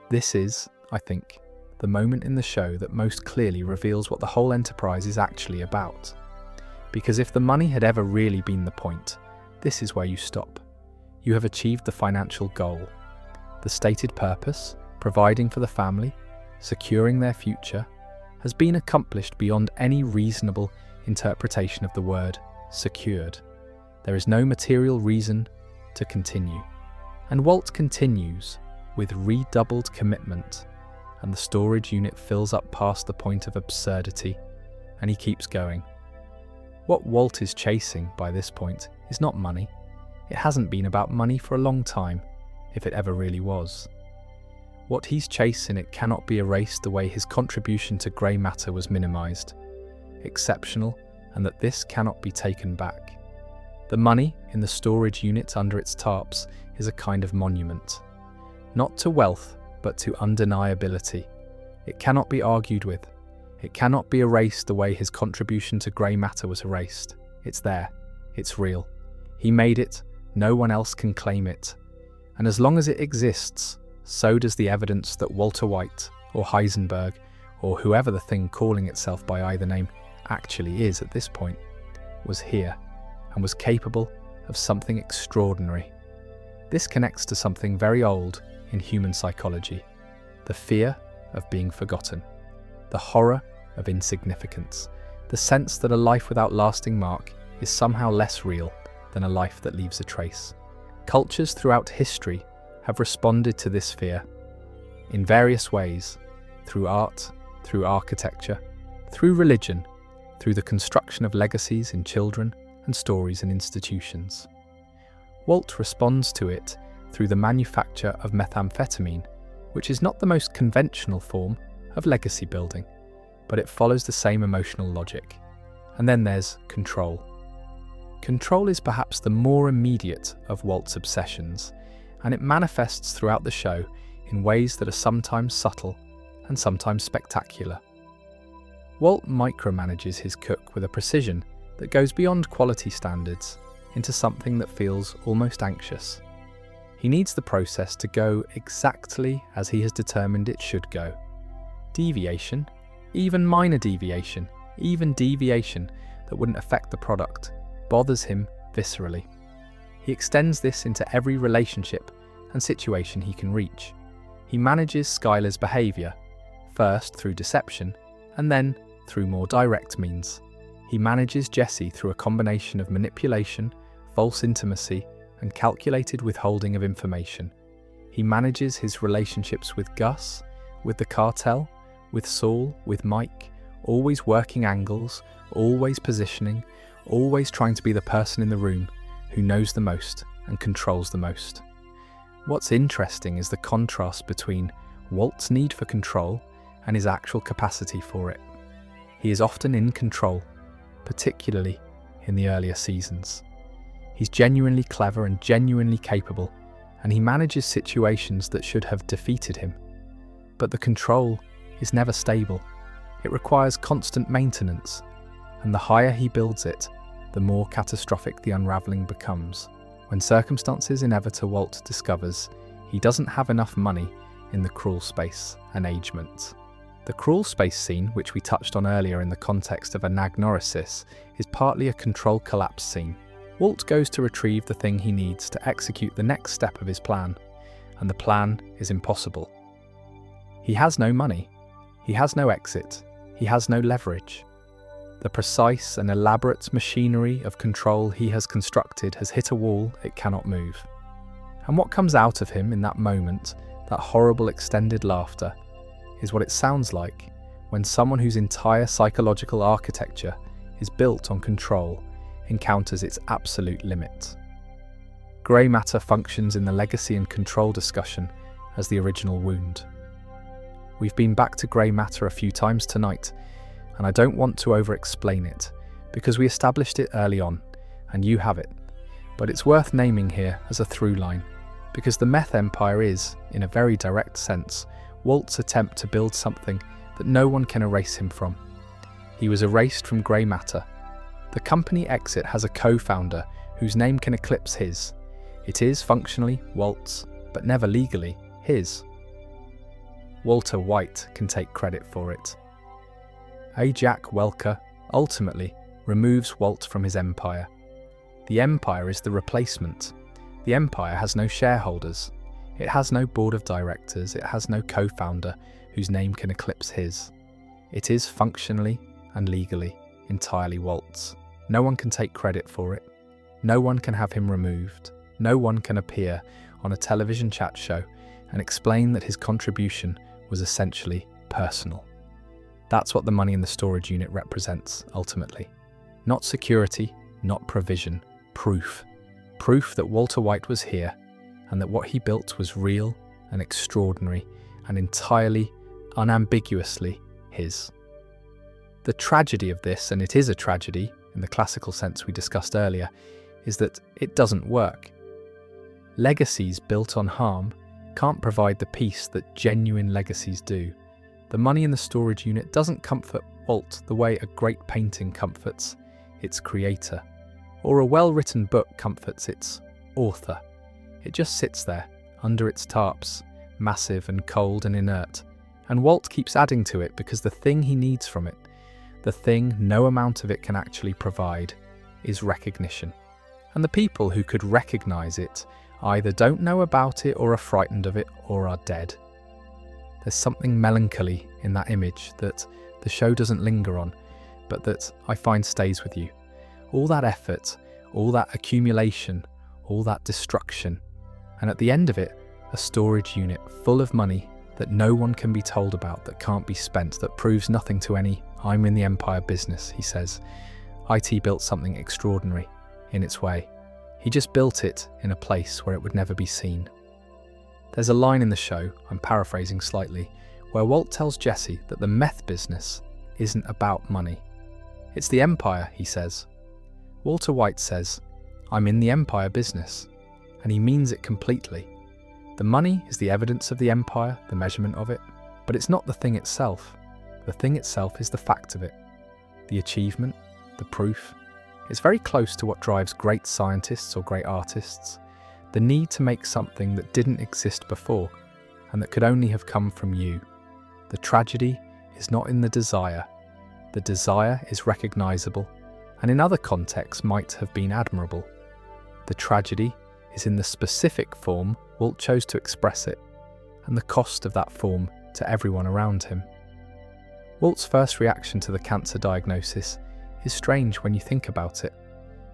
This is, I think, the moment in the show that most clearly reveals what the whole enterprise is actually about. Because if the money had ever really been the point, this is where you stop. You have achieved the financial goal. The stated purpose, providing for the family, securing their future, has been accomplished beyond any reasonable interpretation of the word secured. There is no material reason to continue. And Walt continues with redoubled commitment, and the storage unit fills up past the point of absurdity, and he keeps going. What Walt is chasing by this point is not money. It hasn't been about money for a long time, if it ever really was. What he's chasing, it cannot be erased the way his contribution to grey matter was minimised. Exceptional, and that this cannot be taken back. The money in the storage unit under its tarps is a kind of monument. Not to wealth, but to undeniability. It cannot be argued with. It cannot be erased the way his contribution to grey matter was erased. It's there. It's real. He made it. No one else can claim it. And as long as it exists, so does the evidence that Walter White, or Heisenberg, or whoever the thing calling itself by either name actually is at this point, was here, and was capable of something extraordinary. This connects to something very old in human psychology: the fear of being forgotten, the horror of insignificance, the sense that a life without lasting mark is somehow less real than a life that leaves a trace. Cultures throughout history have responded to this fear in various ways, through art, through architecture, through religion, through the construction of legacies in children and stories in institutions. Walt responds to it through the manufacture of methamphetamine, which is not the most conventional form of legacy building, but it follows the same emotional logic. And then there's control. Control is perhaps the more immediate of Walt's obsessions, and it manifests throughout the show in ways that are sometimes subtle and sometimes spectacular. Walt micromanages his cook with a precision that goes beyond quality standards into something that feels almost anxious. He needs the process to go exactly as he has determined it should go. Deviation, even minor deviation, even deviation that wouldn't affect the product, bothers him viscerally. He extends this into every relationship and situation he can reach. He manages Skylar's behaviour, first through deception, and then through more direct means. He manages Jesse through a combination of manipulation, false intimacy, and calculated withholding of information. He manages his relationships with Gus, with the cartel, with Saul, with Mike, always working angles, always positioning, always trying to be the person in the room who knows the most and controls the most. What's interesting is the contrast between Walt's need for control and his actual capacity for it. He is often in control, particularly in the earlier seasons. He's genuinely clever and genuinely capable, and he manages situations that should have defeated him. But the control is never stable. It requires constant maintenance, and the higher he builds it, the more catastrophic the unravelling becomes. When circumstances inevit, Walt discovers he doesn't have enough money in the crawl space and agement. The crawl space scene, which we touched on earlier in the context of anagnorisis, is partly a control collapse scene. Walt goes to retrieve the thing he needs to execute the next step of his plan, and the plan is impossible. He has no money, he has no exit, he has no leverage. The precise and elaborate machinery of control he has constructed has hit a wall it cannot move. And what comes out of him in that moment, that horrible extended laughter, is what it sounds like when someone whose entire psychological architecture is built on control encounters its absolute limit. Grey matter functions in the legacy and control discussion as the original wound. We've been back to grey matter a few times tonight, and I don't want to over-explain it, because we established it early on, and you have it. But it's worth naming here as a through line, because the meth empire is, in a very direct sense, Walt's attempt to build something that no one can erase him from. He was erased from grey matter. The company exit has a co-founder whose name can eclipse his. It is functionally Walt's, but never legally his. Walter White can take credit for it. A. Jack Welker ultimately removes Walt from his empire. The empire is the replacement. The empire has no shareholders. It has no board of directors. It has no co-founder whose name can eclipse his. It is functionally and legally entirely Walt's. No one can take credit for it. No one can have him removed. No one can appear on a television chat show and explain that his contribution was essentially personal. That's what the money in the storage unit represents, ultimately. Not security, not provision, proof. Proof that Walter White was here, and that what he built was real and extraordinary and entirely, unambiguously his. The tragedy of this, and it is a tragedy in the classical sense we discussed earlier, is that it doesn't work. Legacies built on harm can't provide the peace that genuine legacies do. The money in the storage unit doesn't comfort Walt the way a great painting comforts its creator, or a well-written book comforts its author. It just sits there, under its tarps, massive and cold and inert, and Walt keeps adding to it because the thing he needs from it, the thing no amount of it can actually provide, is recognition. And the people who could recognize it either don't know about it or are frightened of it or are dead. There's something melancholy in that image that the show doesn't linger on, but that I find stays with you. All that effort, all that accumulation, all that destruction, and at the end of it, a storage unit full of money that no one can be told about, that can't be spent, that proves nothing to any "I'm in the Empire" business, he says. IT built something extraordinary in its way. He just built it in a place where it would never be seen. There's a line in the show, I'm paraphrasing slightly, where Walt tells Jesse that the meth business isn't about money. It's the Empire, he says. Walter White says, "I'm in the Empire business," and he means it completely. The money is the evidence of the Empire, the measurement of it, but it's not the thing itself. The thing itself is the fact of it, the achievement, the proof. It's very close to what drives great scientists or great artists, the need to make something that didn't exist before and that could only have come from you. The tragedy is not in the desire. The desire is recognizable and in other contexts might have been admirable. The tragedy is in the specific form Walt chose to express it and the cost of that form to everyone around him. Walt's first reaction to the cancer diagnosis is strange when you think about it,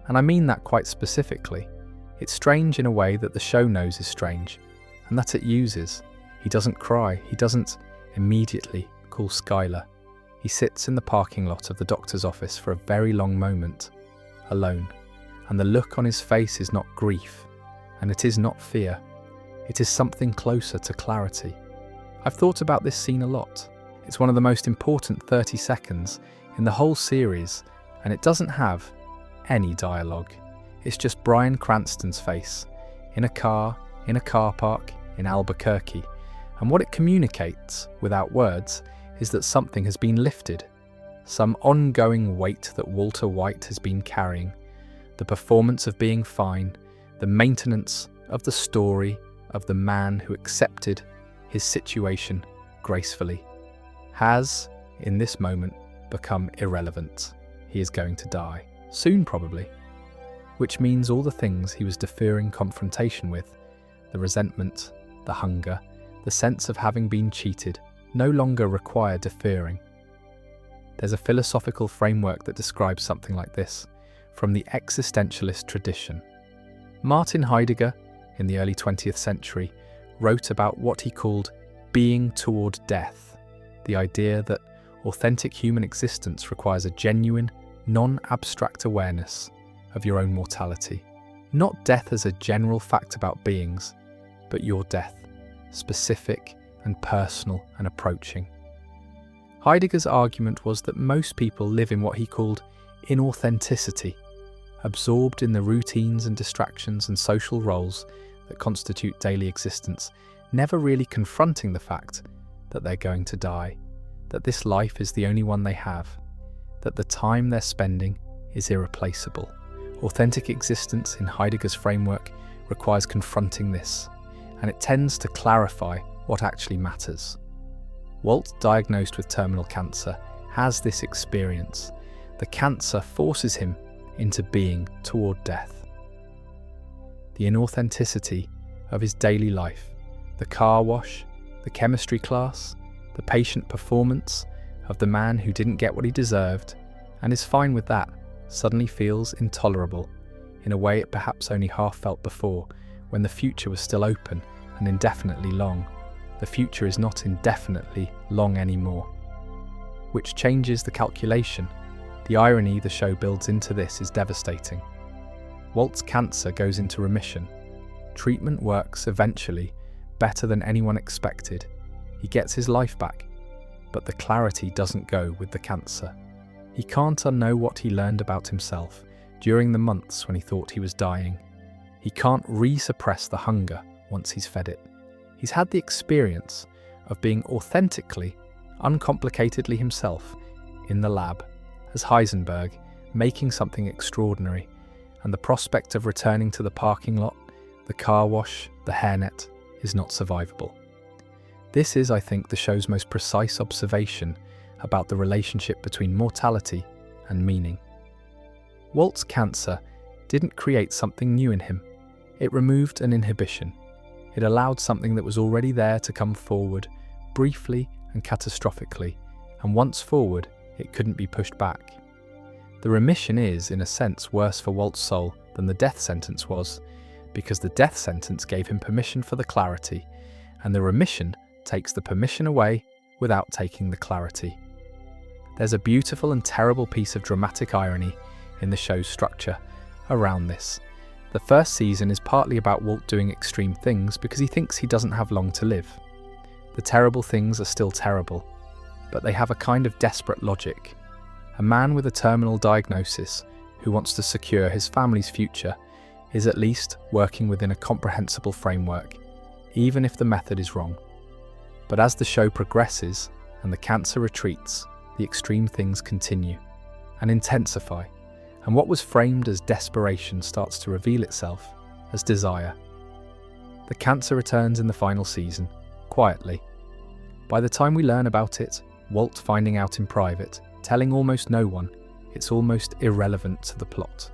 and I mean that quite specifically. It's strange in a way that the show knows is strange, and that it uses. He doesn't cry, he doesn't immediately call Skylar. He sits in the parking lot of the doctor's office for a very long moment, alone, and the look on his face is not grief, and it is not fear. It is something closer to clarity. I've thought about this scene a lot. It's one of the most important 30 seconds in the whole series, and it doesn't have any dialogue. It's just Bryan Cranston's face, in a car park in Albuquerque, and what it communicates, without words, is that something has been lifted, some ongoing weight that Walter White has been carrying, the performance of being fine, the maintenance of the story of the man who accepted his situation gracefully, has, in this moment, become irrelevant. He is going to die, soon probably, which means all the things he was deferring confrontation with, the resentment, the hunger, the sense of having been cheated, no longer require deferring. There's a philosophical framework that describes something like this, from the existentialist tradition. Martin Heidegger, in the early 20th century, wrote about what he called being toward death, the idea that authentic human existence requires a genuine, non-abstract awareness of your own mortality. Not death as a general fact about beings, but your death, specific and personal and approaching. Heidegger's argument was that most people live in what he called inauthenticity, absorbed in the routines and distractions and social roles that constitute daily existence, never really confronting the fact that they're going to die, that this life is the only one they have, that the time they're spending is irreplaceable. Authentic existence in Heidegger's framework requires confronting this, and it tends to clarify what actually matters. Walt, diagnosed with terminal cancer, has this experience. The cancer forces him into being toward death. The inauthenticity of his daily life, the car wash, the chemistry class, the patient performance of the man who didn't get what he deserved and is fine with that, suddenly feels intolerable in a way it perhaps only half felt before, when the future was still open and indefinitely long. The future is not indefinitely long anymore, which changes the calculation. The irony the show builds into this is devastating. Walt's cancer goes into remission. Treatment works eventually, better than anyone expected. He gets his life back, but the clarity doesn't go with the cancer. He can't unknow what he learned about himself during the months when he thought he was dying. He can't re-suppress the hunger once he's fed it. He's had the experience of being authentically, uncomplicatedly himself in the lab, as Heisenberg, making something extraordinary, and the prospect of returning to the parking lot, the car wash, the hairnet, is not survivable. This is, I think, the show's most precise observation about the relationship between mortality and meaning. Walt's cancer didn't create something new in him. It removed an inhibition. It allowed something that was already there to come forward, briefly and catastrophically, and once forward, it couldn't be pushed back. The remission is, in a sense, worse for Walt's soul than the death sentence was, because the death sentence gave him permission for the clarity, and the remission takes the permission away without taking the clarity. There's a beautiful and terrible piece of dramatic irony in the show's structure around this. The first season is partly about Walt doing extreme things because he thinks he doesn't have long to live. The terrible things are still terrible, but they have a kind of desperate logic. A man with a terminal diagnosis who wants to secure his family's future is at least working within a comprehensible framework, even if the method is wrong. But as the show progresses and the cancer retreats, the extreme things continue and intensify, and what was framed as desperation starts to reveal itself as desire. The cancer returns in the final season, quietly. By the time we learn about it, Walt finding out in private, telling almost no one, it's almost irrelevant to the plot.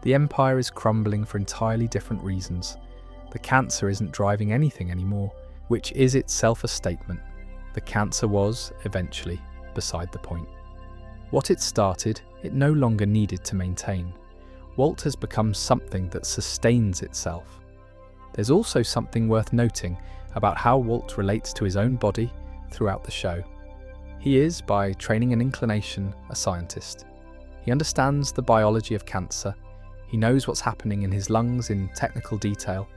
The Empire is crumbling for entirely different reasons. The cancer isn't driving anything anymore, which is itself a statement. The cancer was, eventually, beside the point. What it started, it no longer needed to maintain. Walt has become something that sustains itself. There's also something worth noting about how Walt relates to his own body throughout the show. He is, by training and inclination, a scientist. He understands the biology of cancer. He knows what's happening in his lungs in technical detail,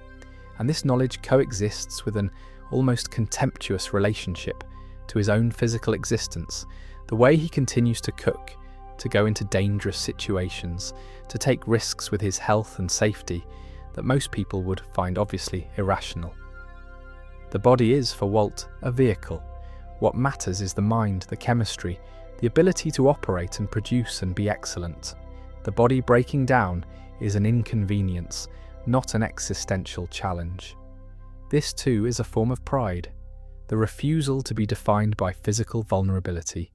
and this knowledge coexists with an almost contemptuous relationship to his own physical existence. The way he continues to cook, to go into dangerous situations, to take risks with his health and safety that most people would find obviously irrational. The body is, for Walt, a vehicle. What matters is the mind, the chemistry, the ability to operate and produce and be excellent. The body breaking down is an inconvenience, not an existential challenge. This too is a form of pride, the refusal to be defined by physical vulnerability,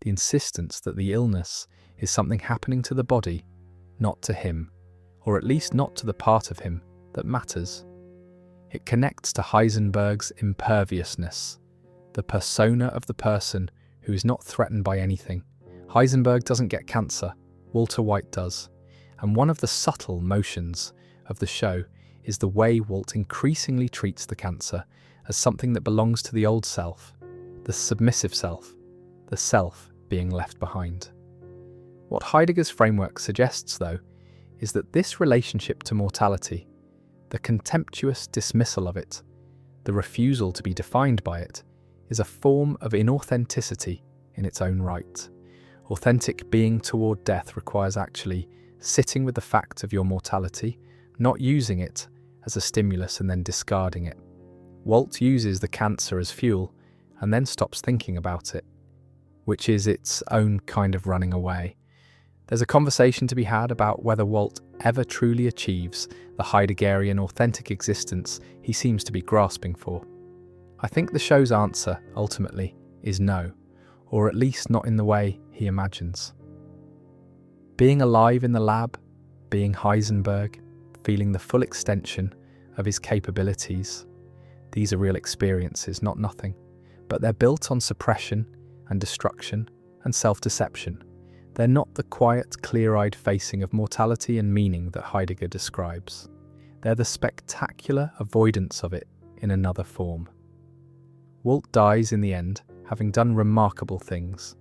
the insistence that the illness is something happening to the body, not to him, or at least not to the part of him that matters. It connects to Heisenberg's imperviousness, the persona of the person who is not threatened by anything. Heisenberg doesn't get cancer, Walter White does, and one of the subtle motions of the show is the way Walt increasingly treats the cancer as something that belongs to the old self, the submissive self, the self being left behind. What Heidegger's framework suggests, though, is that this relationship to mortality, the contemptuous dismissal of it, the refusal to be defined by it, is a form of inauthenticity in its own right. Authentic being toward death requires actually sitting with the fact of your mortality, not using it as a stimulus and then discarding it. Walt uses the cancer as fuel and then stops thinking about it, which is its own kind of running away. There's a conversation to be had about whether Walt ever truly achieves the Heideggerian authentic existence he seems to be grasping for. I think the show's answer, ultimately, is no, or at least not in the way he imagines. Being alive in the lab, being Heisenberg, feeling the full extension of his capabilities, these are real experiences, not nothing, but they're built on suppression and destruction and self-deception. They're not the quiet, clear-eyed facing of mortality and meaning that Heidegger describes. They're the spectacular avoidance of it in another form. Walt dies in the end, having done remarkable things.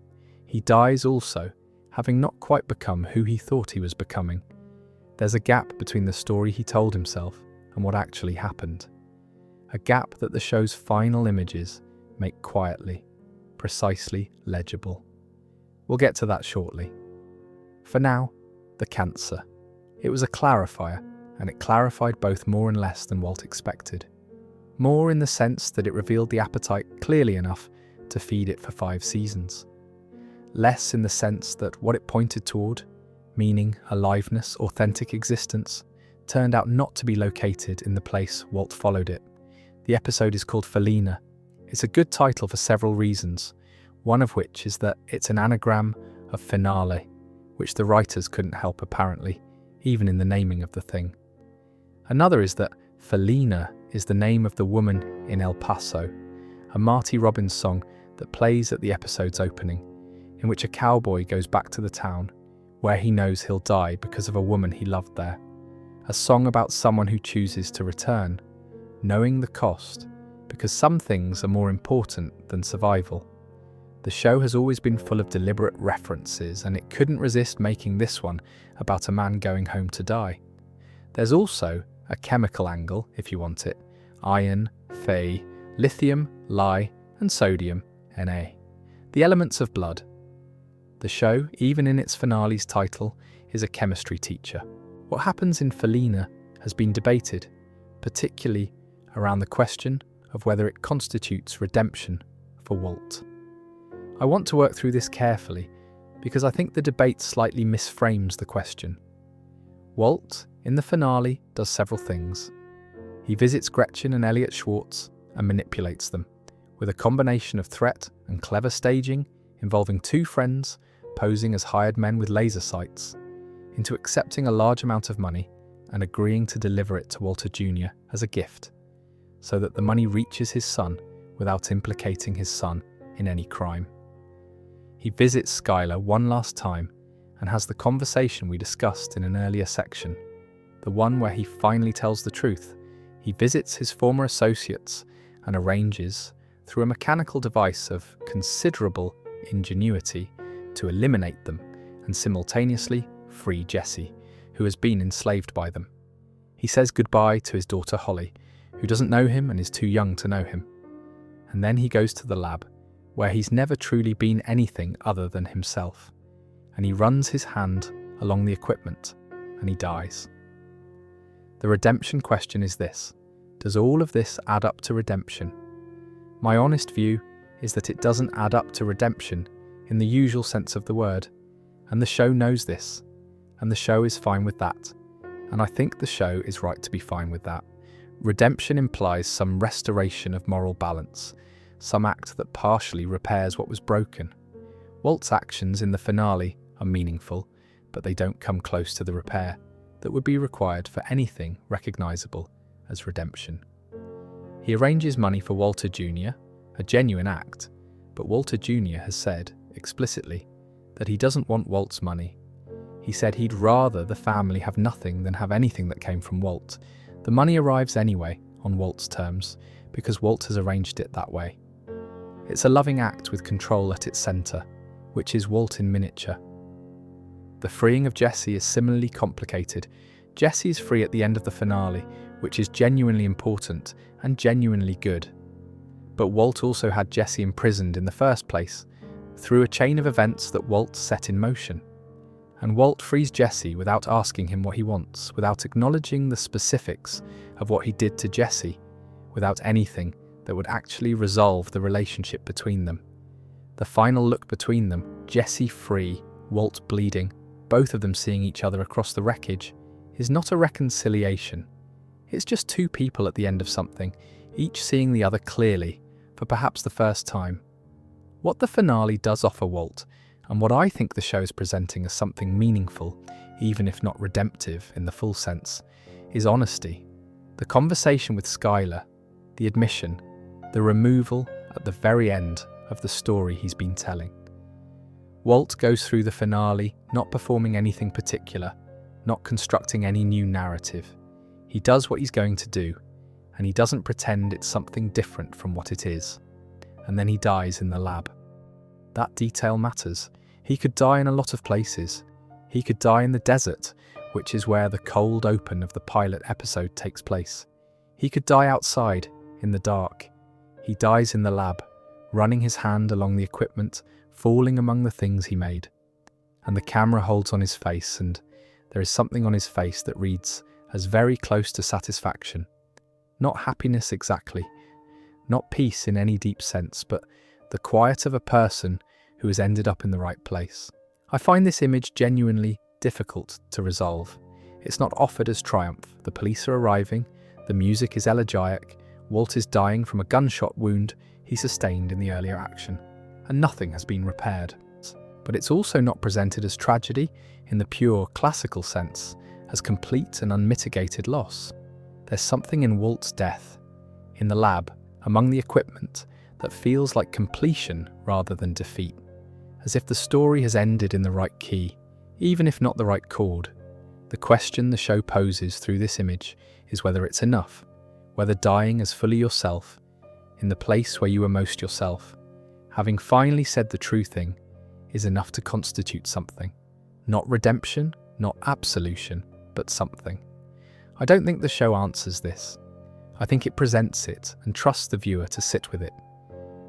He dies also, having not quite become who he thought he was becoming. There's a gap between the story he told himself and what actually happened. A gap that the show's final images make quietly, precisely legible. We'll get to that shortly. For now, the cancer. It was a clarifier, and it clarified both more and less than Walt expected. More in the sense that it revealed the appetite clearly enough to feed it for 5 seasons. Less in the sense that what it pointed toward, meaning, aliveness, authentic existence, turned out not to be located in the place Walt followed it. The episode is called Felina. It's a good title for several reasons, one of which is that it's an anagram of finale, which the writers couldn't help apparently, even in the naming of the thing. Another is that Felina is the name of the woman in El Paso, a Marty Robbins song that plays at the episode's opening, in which a cowboy goes back to the town where he knows he'll die because of a woman he loved there. A song about someone who chooses to return, knowing the cost, because some things are more important than survival. The show has always been full of deliberate references, and it couldn't resist making this one about a man going home to die. There's also a chemical angle, if you want it: iron, Fe, lithium, Li, and sodium, Na. The elements of blood. The show, even in its finale's title, is a chemistry teacher. What happens in Felina has been debated, particularly around the question of whether it constitutes redemption for Walt. I want to work through this carefully because I think the debate slightly misframes the question. Walt, in the finale, does several things. He visits Gretchen and Elliot Schwartz and manipulates them, with a combination of threat and clever staging involving two friends posing as hired men with laser sights, into accepting a large amount of money and agreeing to deliver it to Walter Jr. as a gift, so that the money reaches his son without implicating his son in any crime. He visits Skylar one last time and has the conversation we discussed in an earlier section, the one where he finally tells the truth. He visits his former associates and arranges, through a mechanical device of considerable ingenuity, to eliminate them and simultaneously free Jesse, who has been enslaved by them. He says goodbye to his daughter Holly, who doesn't know him and is too young to know him. And then he goes to the lab, where he's never truly been anything other than himself, and he runs his hand along the equipment, and he dies. The redemption question is this: does all of this add up to redemption? My honest view is that it doesn't add up to redemption in the usual sense of the word, and the show knows this, and the show is fine with that, and I think the show is right to be fine with that. Redemption implies some restoration of moral balance, some act that partially repairs what was broken. Walt's actions in the finale are meaningful, but they don't come close to the repair that would be required for anything recognizable as redemption. He arranges money for Walter Jr., a genuine act, but Walter Jr. has said, explicitly, that he doesn't want Walt's money. He said he'd rather the family have nothing than have anything that came from Walt. The money arrives anyway, on Walt's terms, because Walt has arranged it that way. It's a loving act with control at its centre, which is Walt in miniature. The freeing of Jesse is similarly complicated. Jesse is free at the end of the finale, which is genuinely important and genuinely good. But Walt also had Jesse imprisoned in the first place, through a chain of events that Walt set in motion. And Walt frees Jesse without asking him what he wants, without acknowledging the specifics of what he did to Jesse, without anything that would actually resolve the relationship between them. The final look between them, Jesse free, Walt bleeding, both of them seeing each other across the wreckage, is not a reconciliation. It's just two people at the end of something, each seeing the other clearly, for perhaps the first time. What the finale does offer Walt, and what I think the show is presenting as something meaningful, even if not redemptive in the full sense, is honesty. The conversation with Skylar, the admission, the removal at the very end of the story he's been telling. Walt goes through the finale not performing anything particular, not constructing any new narrative. He does what he's going to do, and he doesn't pretend it's something different from what it is. And then he dies in the lab. That detail matters. He could die in a lot of places. He could die in the desert, which is where the cold open of the pilot episode takes place. He could die outside, in the dark. He dies in the lab, running his hand along the equipment, falling among the things he made. And the camera holds on his face, and there is something on his face that reads as very close to satisfaction. Not happiness exactly, not peace in any deep sense, but the quiet of a person who has ended up in the right place. I find this image genuinely difficult to resolve. It's not offered as triumph. The police are arriving, the music is elegiac, Walt is dying from a gunshot wound he sustained in the earlier action, and nothing has been repaired. But it's also not presented as tragedy in the pure classical sense, as complete and unmitigated loss. There's something in Walt's death, in the lab, among the equipment, that feels like completion rather than defeat, as if the story has ended in the right key, even if not the right chord. The question the show poses through this image is whether it's enough, whether dying as fully yourself in the place where you were most yourself. Having finally said the true thing is enough to constitute something. Not redemption, not absolution, but something. I don't think the show answers this. I think it presents it and trusts the viewer to sit with it.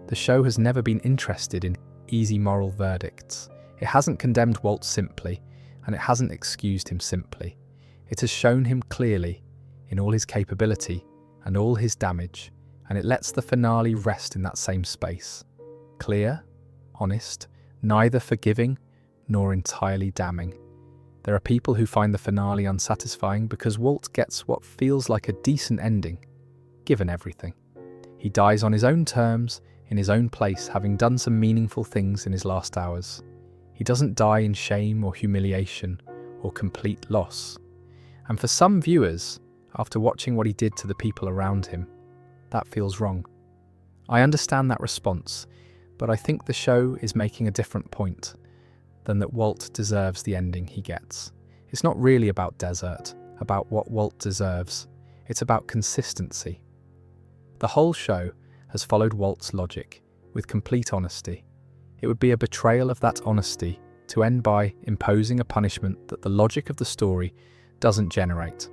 The show has never been interested in easy moral verdicts. It hasn't condemned Walt simply, and it hasn't excused him simply. It has shown him clearly in all his capability and all his damage, and it lets the finale rest in that same space. Clear, honest, neither forgiving nor entirely damning. There are people who find the finale unsatisfying because Walt gets what feels like a decent ending, given everything. He dies on his own terms, in his own place, having done some meaningful things in his last hours. He doesn't die in shame or humiliation or complete loss. And for some viewers, after watching what he did to the people around him, that feels wrong. I understand that response, but I think the show is making a different point than that Walt deserves the ending he gets. It's not really about desert, about what Walt deserves. It's about consistency. The whole show has followed Walt's logic with complete honesty. It would be a betrayal of that honesty to end by imposing a punishment that the logic of the story doesn't generate.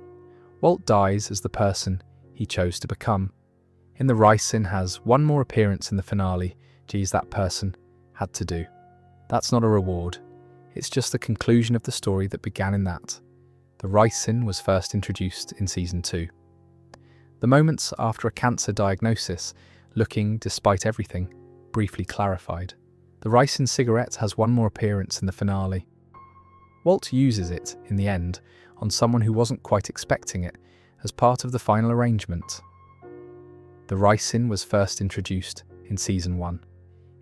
Walt dies as the person he chose to become. In the Ricin has one more appearance in the finale, geez, that person had to do. That's not a reward. It's just the conclusion of the story that began in that. The Ricin was first introduced in Season 2. The moments after a cancer diagnosis, looking, despite everything, briefly clarified. The Ricin cigarette has one more appearance in the finale. Walt uses it, in the end, on someone who wasn't quite expecting it, as part of the final arrangement. The Ricin was first introduced in Season 1.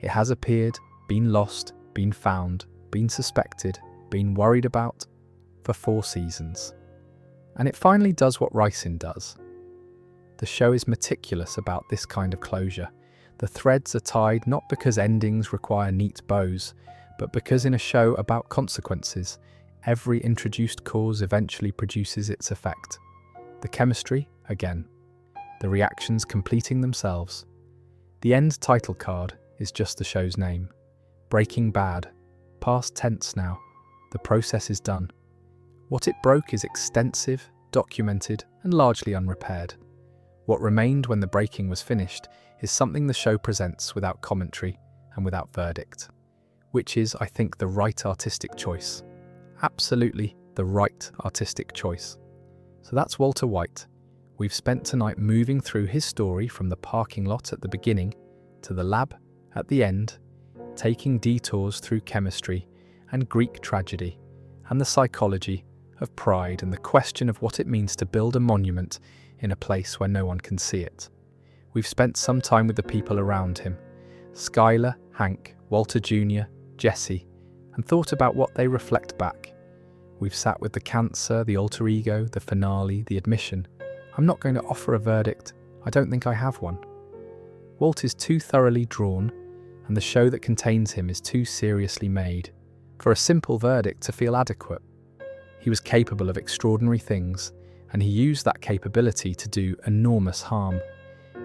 It has appeared, been lost, been found, been suspected, been worried about, for 4 seasons. And it finally does what Ricin does. The show is meticulous about this kind of closure. The threads are tied not because endings require neat bows, but because in a show about consequences, every introduced cause eventually produces its effect. The chemistry, again. The reactions completing themselves. The end title card is just the show's name. Breaking Bad. Past tense now. The process is done. What it broke is extensive, documented, and largely unrepaired. What remained when the breaking was finished is something the show presents without commentary and without verdict, which is, I think, the right artistic choice. Absolutely the right artistic choice. So that's Walter White. We've spent tonight moving through his story from the parking lot at the beginning to the lab at the end, taking detours through chemistry and Greek tragedy and the psychology of pride and the question of what it means to build a monument in a place where no one can see it. We've spent some time with the people around him, Skylar, Hank, Walter Jr., Jesse, and thought about what they reflect back. We've sat with the cancer, the alter ego, the finale, the admission. I'm not going to offer a verdict. I don't think I have one. Walt is too thoroughly drawn, and the show that contains him is too seriously made for a simple verdict to feel adequate. He was capable of extraordinary things, and he used that capability to do enormous harm.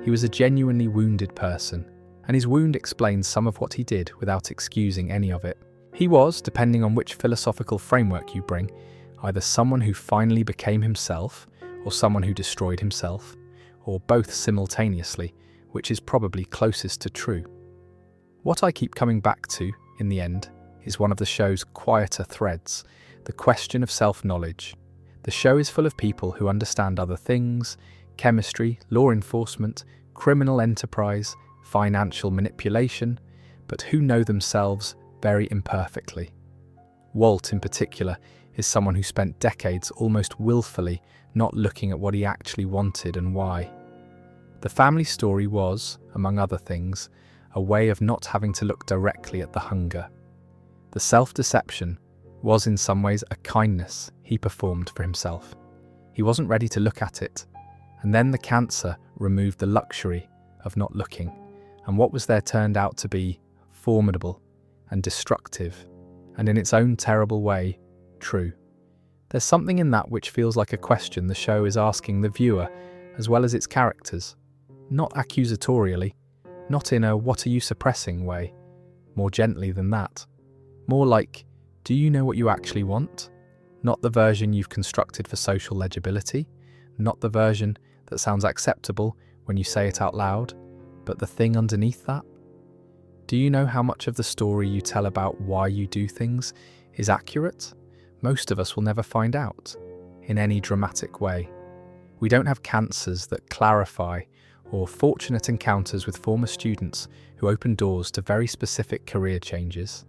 He was a genuinely wounded person, and his wound explains some of what he did without excusing any of it. He was, depending on which philosophical framework you bring, either someone who finally became himself, or someone who destroyed himself, or both simultaneously, which is probably closest to true. What I keep coming back to, in the end, is one of the show's quieter threads, the question of self-knowledge. The show is full of people who understand other things, chemistry, law enforcement, criminal enterprise, financial manipulation, but who know themselves very imperfectly. Walt, in particular, is someone who spent decades almost willfully not looking at what he actually wanted and why. The family story was, among other things, a way of not having to look directly at the hunger. The self-deception was in some ways a kindness he performed for himself. He wasn't ready to look at it, and then the cancer removed the luxury of not looking, and what was there turned out to be formidable and destructive, and in its own terrible way, true. There's something in that which feels like a question the show is asking the viewer as well as its characters, not accusatorially, Not in a "what are you suppressing" way, more gently than that. More like, do you know what you actually want? Not the version you've constructed for social legibility, not the version that sounds acceptable when you say it out loud, but the thing underneath that. Do you know how much of the story you tell about why you do things is accurate? Most of us will never find out, in any dramatic way. We don't have cancers that clarify, or fortunate encounters with former students who open doors to very specific career changes.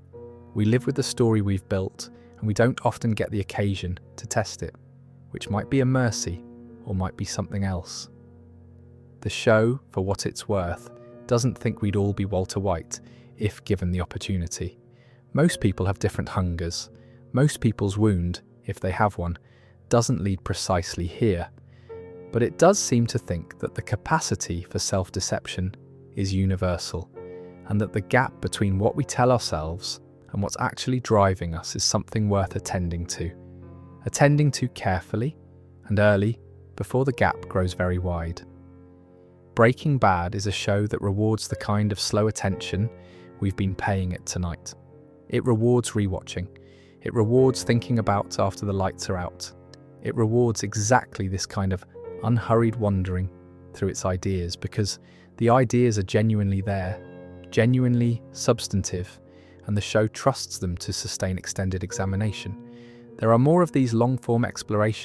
We live with the story we've built, and we don't often get the occasion to test it, which might be a mercy, or might be something else. The show, for what it's worth, doesn't think we'd all be Walter White if given the opportunity. Most people have different hungers. Most people's wound, if they have one, doesn't lead precisely here. But it does seem to think that the capacity for self-deception is universal, and that the gap between what we tell ourselves and what's actually driving us is something worth attending to carefully and early before the gap grows very wide. Breaking Bad is a show that rewards the kind of slow attention we've been paying it tonight. It rewards rewatching. It rewards thinking about after the lights are out. It rewards exactly this kind of unhurried wandering through its ideas, because the ideas are genuinely there, genuinely substantive, and the show trusts them to sustain extended examination. There are more of these long-form explorations